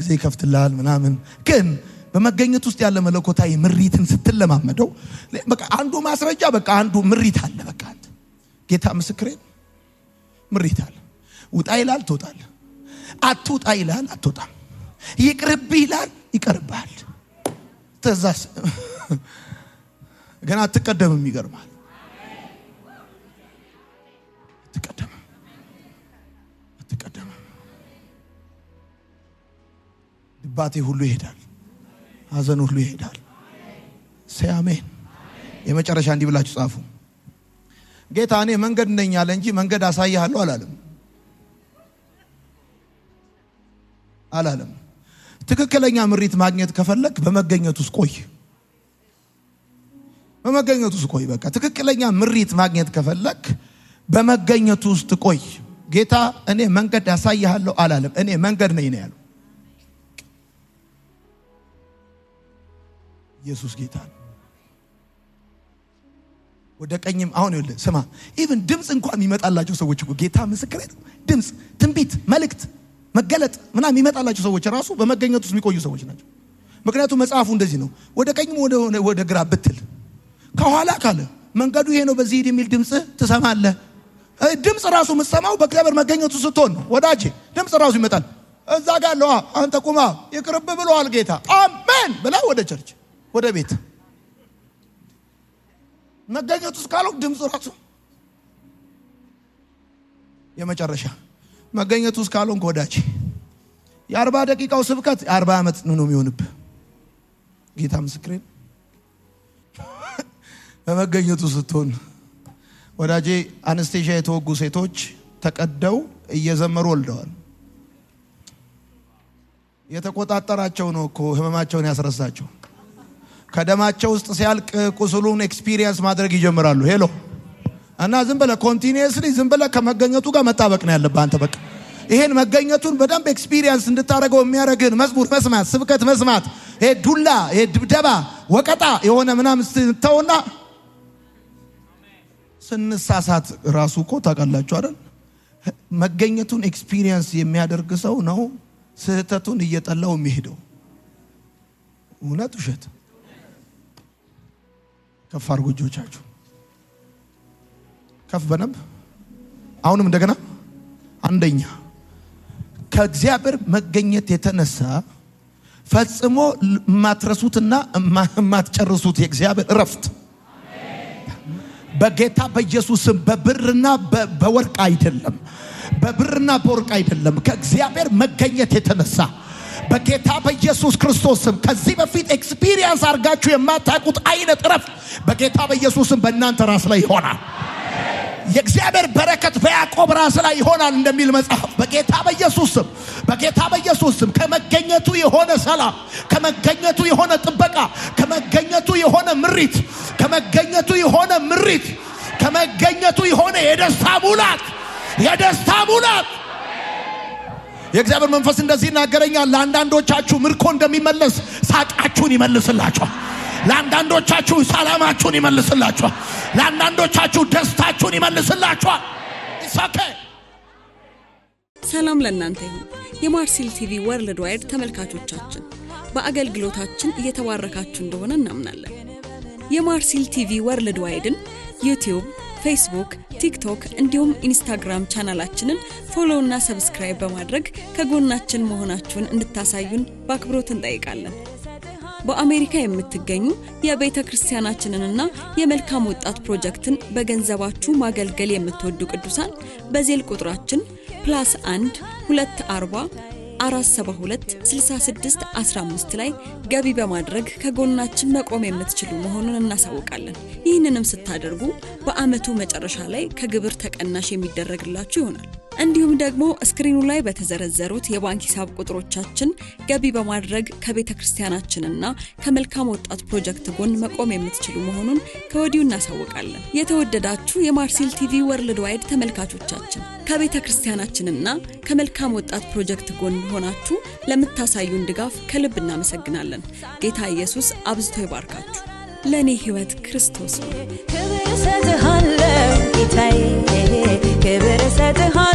ጊዜ ይከፍትልሃል ምናምን። ግን በመገኘት ውስጥ ያለ መለኮታዊ ምሪትን ስትለማመደው በቃ አንዱ ማስረጃ በቃ አንዱ ምሪት አለ። በቃ ጌታ ምስክሬ ምሪት አለ። ውጣ ይላል ትወጣለህ፣ አትውጣ ይላል አትወጣም፣ ይቅርብህ ይላል ይቀርብሃል። ተዛስ ገና አትቀደምም። ይገርማል። አትቀደምም። ድባቴ ሁሉ ይሄዳል፣ ሐዘን ሁሉ ይሄዳል። አሜን። የመጨረሻ እንዲህ ብላችሁ ጻፉ። ጌታ እኔ መንገድ ነኝ አለ እንጂ መንገድ አሳይሃለሁ አላለም። ትክክለኛ ምሪት ማግኘት ከፈለክ በመገኘት ውስጥ ቆይ። በመገኘት ውስጥ ቆይ። በቃ ትክክለኛ ምሪት ማግኘት ከፈለክ በመገኘት ውስጥ ቆይ። ጌታ እኔ መንገድ አሳይሃለሁ አላለም። እኔ መንገድ ነኝ ነው ያለው። ኢየሱስ ጌታ ነው። ወደ ቀኝም አሁን ይኸውልህ ስማ፣ ኢቭን ድምጽ እንኳን የሚመጣላቸው ሰዎች እኮ ጌታ ምስክሬ ነው። ድምጽ፣ ትንቢት፣ መልእክት፣ መገለጥ ምናምን የሚመጣላቸው ሰዎች ራሱ በመገኘት ውስጥ የሚቆዩ ሰዎች ናቸው። ምክንያቱም መጽሐፉ እንደዚህ ነው። ወደ ቀኝም ወደ ግራ ብትል ከኋላ ካለ መንገዱ ይሄ ነው በዚህ ሂድ የሚል ድምጽ ትሰማለህ። ድምጽ ራሱ የምትሰማው በእግዚአብሔር መገኘት ውስጥ ስትሆን ነው። ወዳጄ ድምጽ ራሱ ይመጣል። እዛ ጋር ለዋ አንተ ቁማ ይቅርብ ብሏል ጌታ አሜን ብላ ወደ ቸርች ወደ ቤት መገኘት ውስጥ ካለው ድምጽ ራሱ የመጨረሻ መገኘት ውስጥ ካለው ወዳጄ የ40 ደቂቃው ስብከት 40 ዓመት ነው የሚሆንብህ። ጌታ ምስክሬ በመገኘቱ ስትሆን ወዳጄ አነስቴሺያ የተወጉ ሴቶች ተቀደው እየዘመሩ ወልደዋል። የተቆጣጠራቸው ነው እኮ ህመማቸውን ያስረሳቸው። ከደማቸው ውስጥ ሲያልቅ ቁስሉን ኤክስፒሪየንስ ማድረግ ይጀምራሉ። ሄሎ እና ዝም ብለህ ኮንቲኒየስሊ ዝም ብለህ ከመገኘቱ ጋር መጣበቅ ነው ያለብህ አንተ። በቃ ይሄን መገኘቱን በደንብ ኤክስፒሪየንስ እንድታደርገው የሚያደርግን መዝሙር መስማት፣ ስብከት መስማት፣ ይሄ ዱላ፣ ይሄ ድብደባ፣ ወቀጣ የሆነ ምናምን ስተውና ስንሳሳት ራሱ እኮ ታውቃላችሁ አይደል? መገኘቱን ኤክስፒሪየንስ የሚያደርግ ሰው ነው ስህተቱን እየጠላው የሚሄደው። እውነት ውሸት? ከፍ አድርጉ እጆቻችሁ ከፍ በነብ። አሁንም እንደገና አንደኛ ከእግዚአብሔር መገኘት የተነሳ ፈጽሞ ማትረሱትና ማትጨርሱት የእግዚአብሔር እረፍት በጌታ በኢየሱስም በብርና በወርቅ አይደለም፣ በብርና በወርቅ አይደለም። ከእግዚአብሔር መገኘት የተነሳ በጌታ በኢየሱስ ክርስቶስም ከዚህ በፊት ኤክስፒሪየንስ አርጋችሁ የማታውቁት አይነት እረፍት በጌታ በኢየሱስም በእናንተ ራስ ላይ ይሆናል። የእግዚአብሔር በረከት በያዕቆብ ራስ ላይ ይሆናል እንደሚል መጽሐፍ በጌታ በኢየሱስም ከመገኘቱ የሆነ ሰላም፣ ከመገኘቱ የሆነ ጥበቃ፣ ከመገኘቱ የሆነ ምሪት፣ ከመገኘቱ የሆነ የደስታ ሙላት የእግዚአብሔር መንፈስ እንደዚህ ይናገረኛል። ለአንዳንዶቻችሁ ምርኮ እንደሚመለስ ሳቃችሁን ይመልስላችኋል። ለአንዳንዶቻችሁ ሰላማችሁን ይመልስላችኋል። ለአንዳንዶቻችሁ ደስታችሁን ይመልስላችኋል። ሰላም ለእናንተ ይሁን። የማርሲል ቲቪ ወርልድ ዋይድ ተመልካቾቻችን በአገልግሎታችን እየተባረካችሁ እንደሆነ እናምናለን። የማርሲል ቲቪ ወርልድ ዋይድን ዩቲዩብ፣ ፌስቡክ፣ ቲክቶክ እንዲሁም ኢንስታግራም ቻናላችንን ፎሎ እና ሰብስክራይብ በማድረግ ከጎናችን መሆናችሁን እንድታሳዩን በአክብሮት እንጠይቃለን። በአሜሪካ የምትገኙ የቤተ ክርስቲያናችንንና የመልካም ወጣት ፕሮጀክትን በገንዘባችሁ ማገልገል የምትወዱ ቅዱሳን በዜል ቁጥራችን +1 240 472 66 15 ላይ ገቢ በማድረግ ከጎናችን መቆም የምትችሉ መሆኑን እናሳውቃለን። ይህንንም ስታደርጉ በአመቱ መጨረሻ ላይ ከግብር ተቀናሽ የሚደረግላችሁ ይሆናል። እንዲሁም ደግሞ ስክሪኑ ላይ በተዘረዘሩት የባንክ ሂሳብ ቁጥሮቻችን ገቢ በማድረግ ከቤተ ክርስቲያናችንና ከመልካም ወጣት ፕሮጀክት ጎን መቆም የምትችሉ መሆኑን ከወዲሁ እናሳውቃለን። የተወደዳችሁ የማርሲል ቲቪ ወርልድ ዋይድ ተመልካቾቻችን ከቤተ ክርስቲያናችንና ከመልካም ወጣት ፕሮጀክት ጎን ሆናችሁ ለምታሳዩን ድጋፍ ከልብ እናመሰግናለን። ጌታ ኢየሱስ አብዝቶ ይባርካችሁ። ለኔ ህይወት ክርስቶስ ነው። ክብር ሰጥሃለሁ ጌታዬ፣ ክብር ሰጥሃለሁ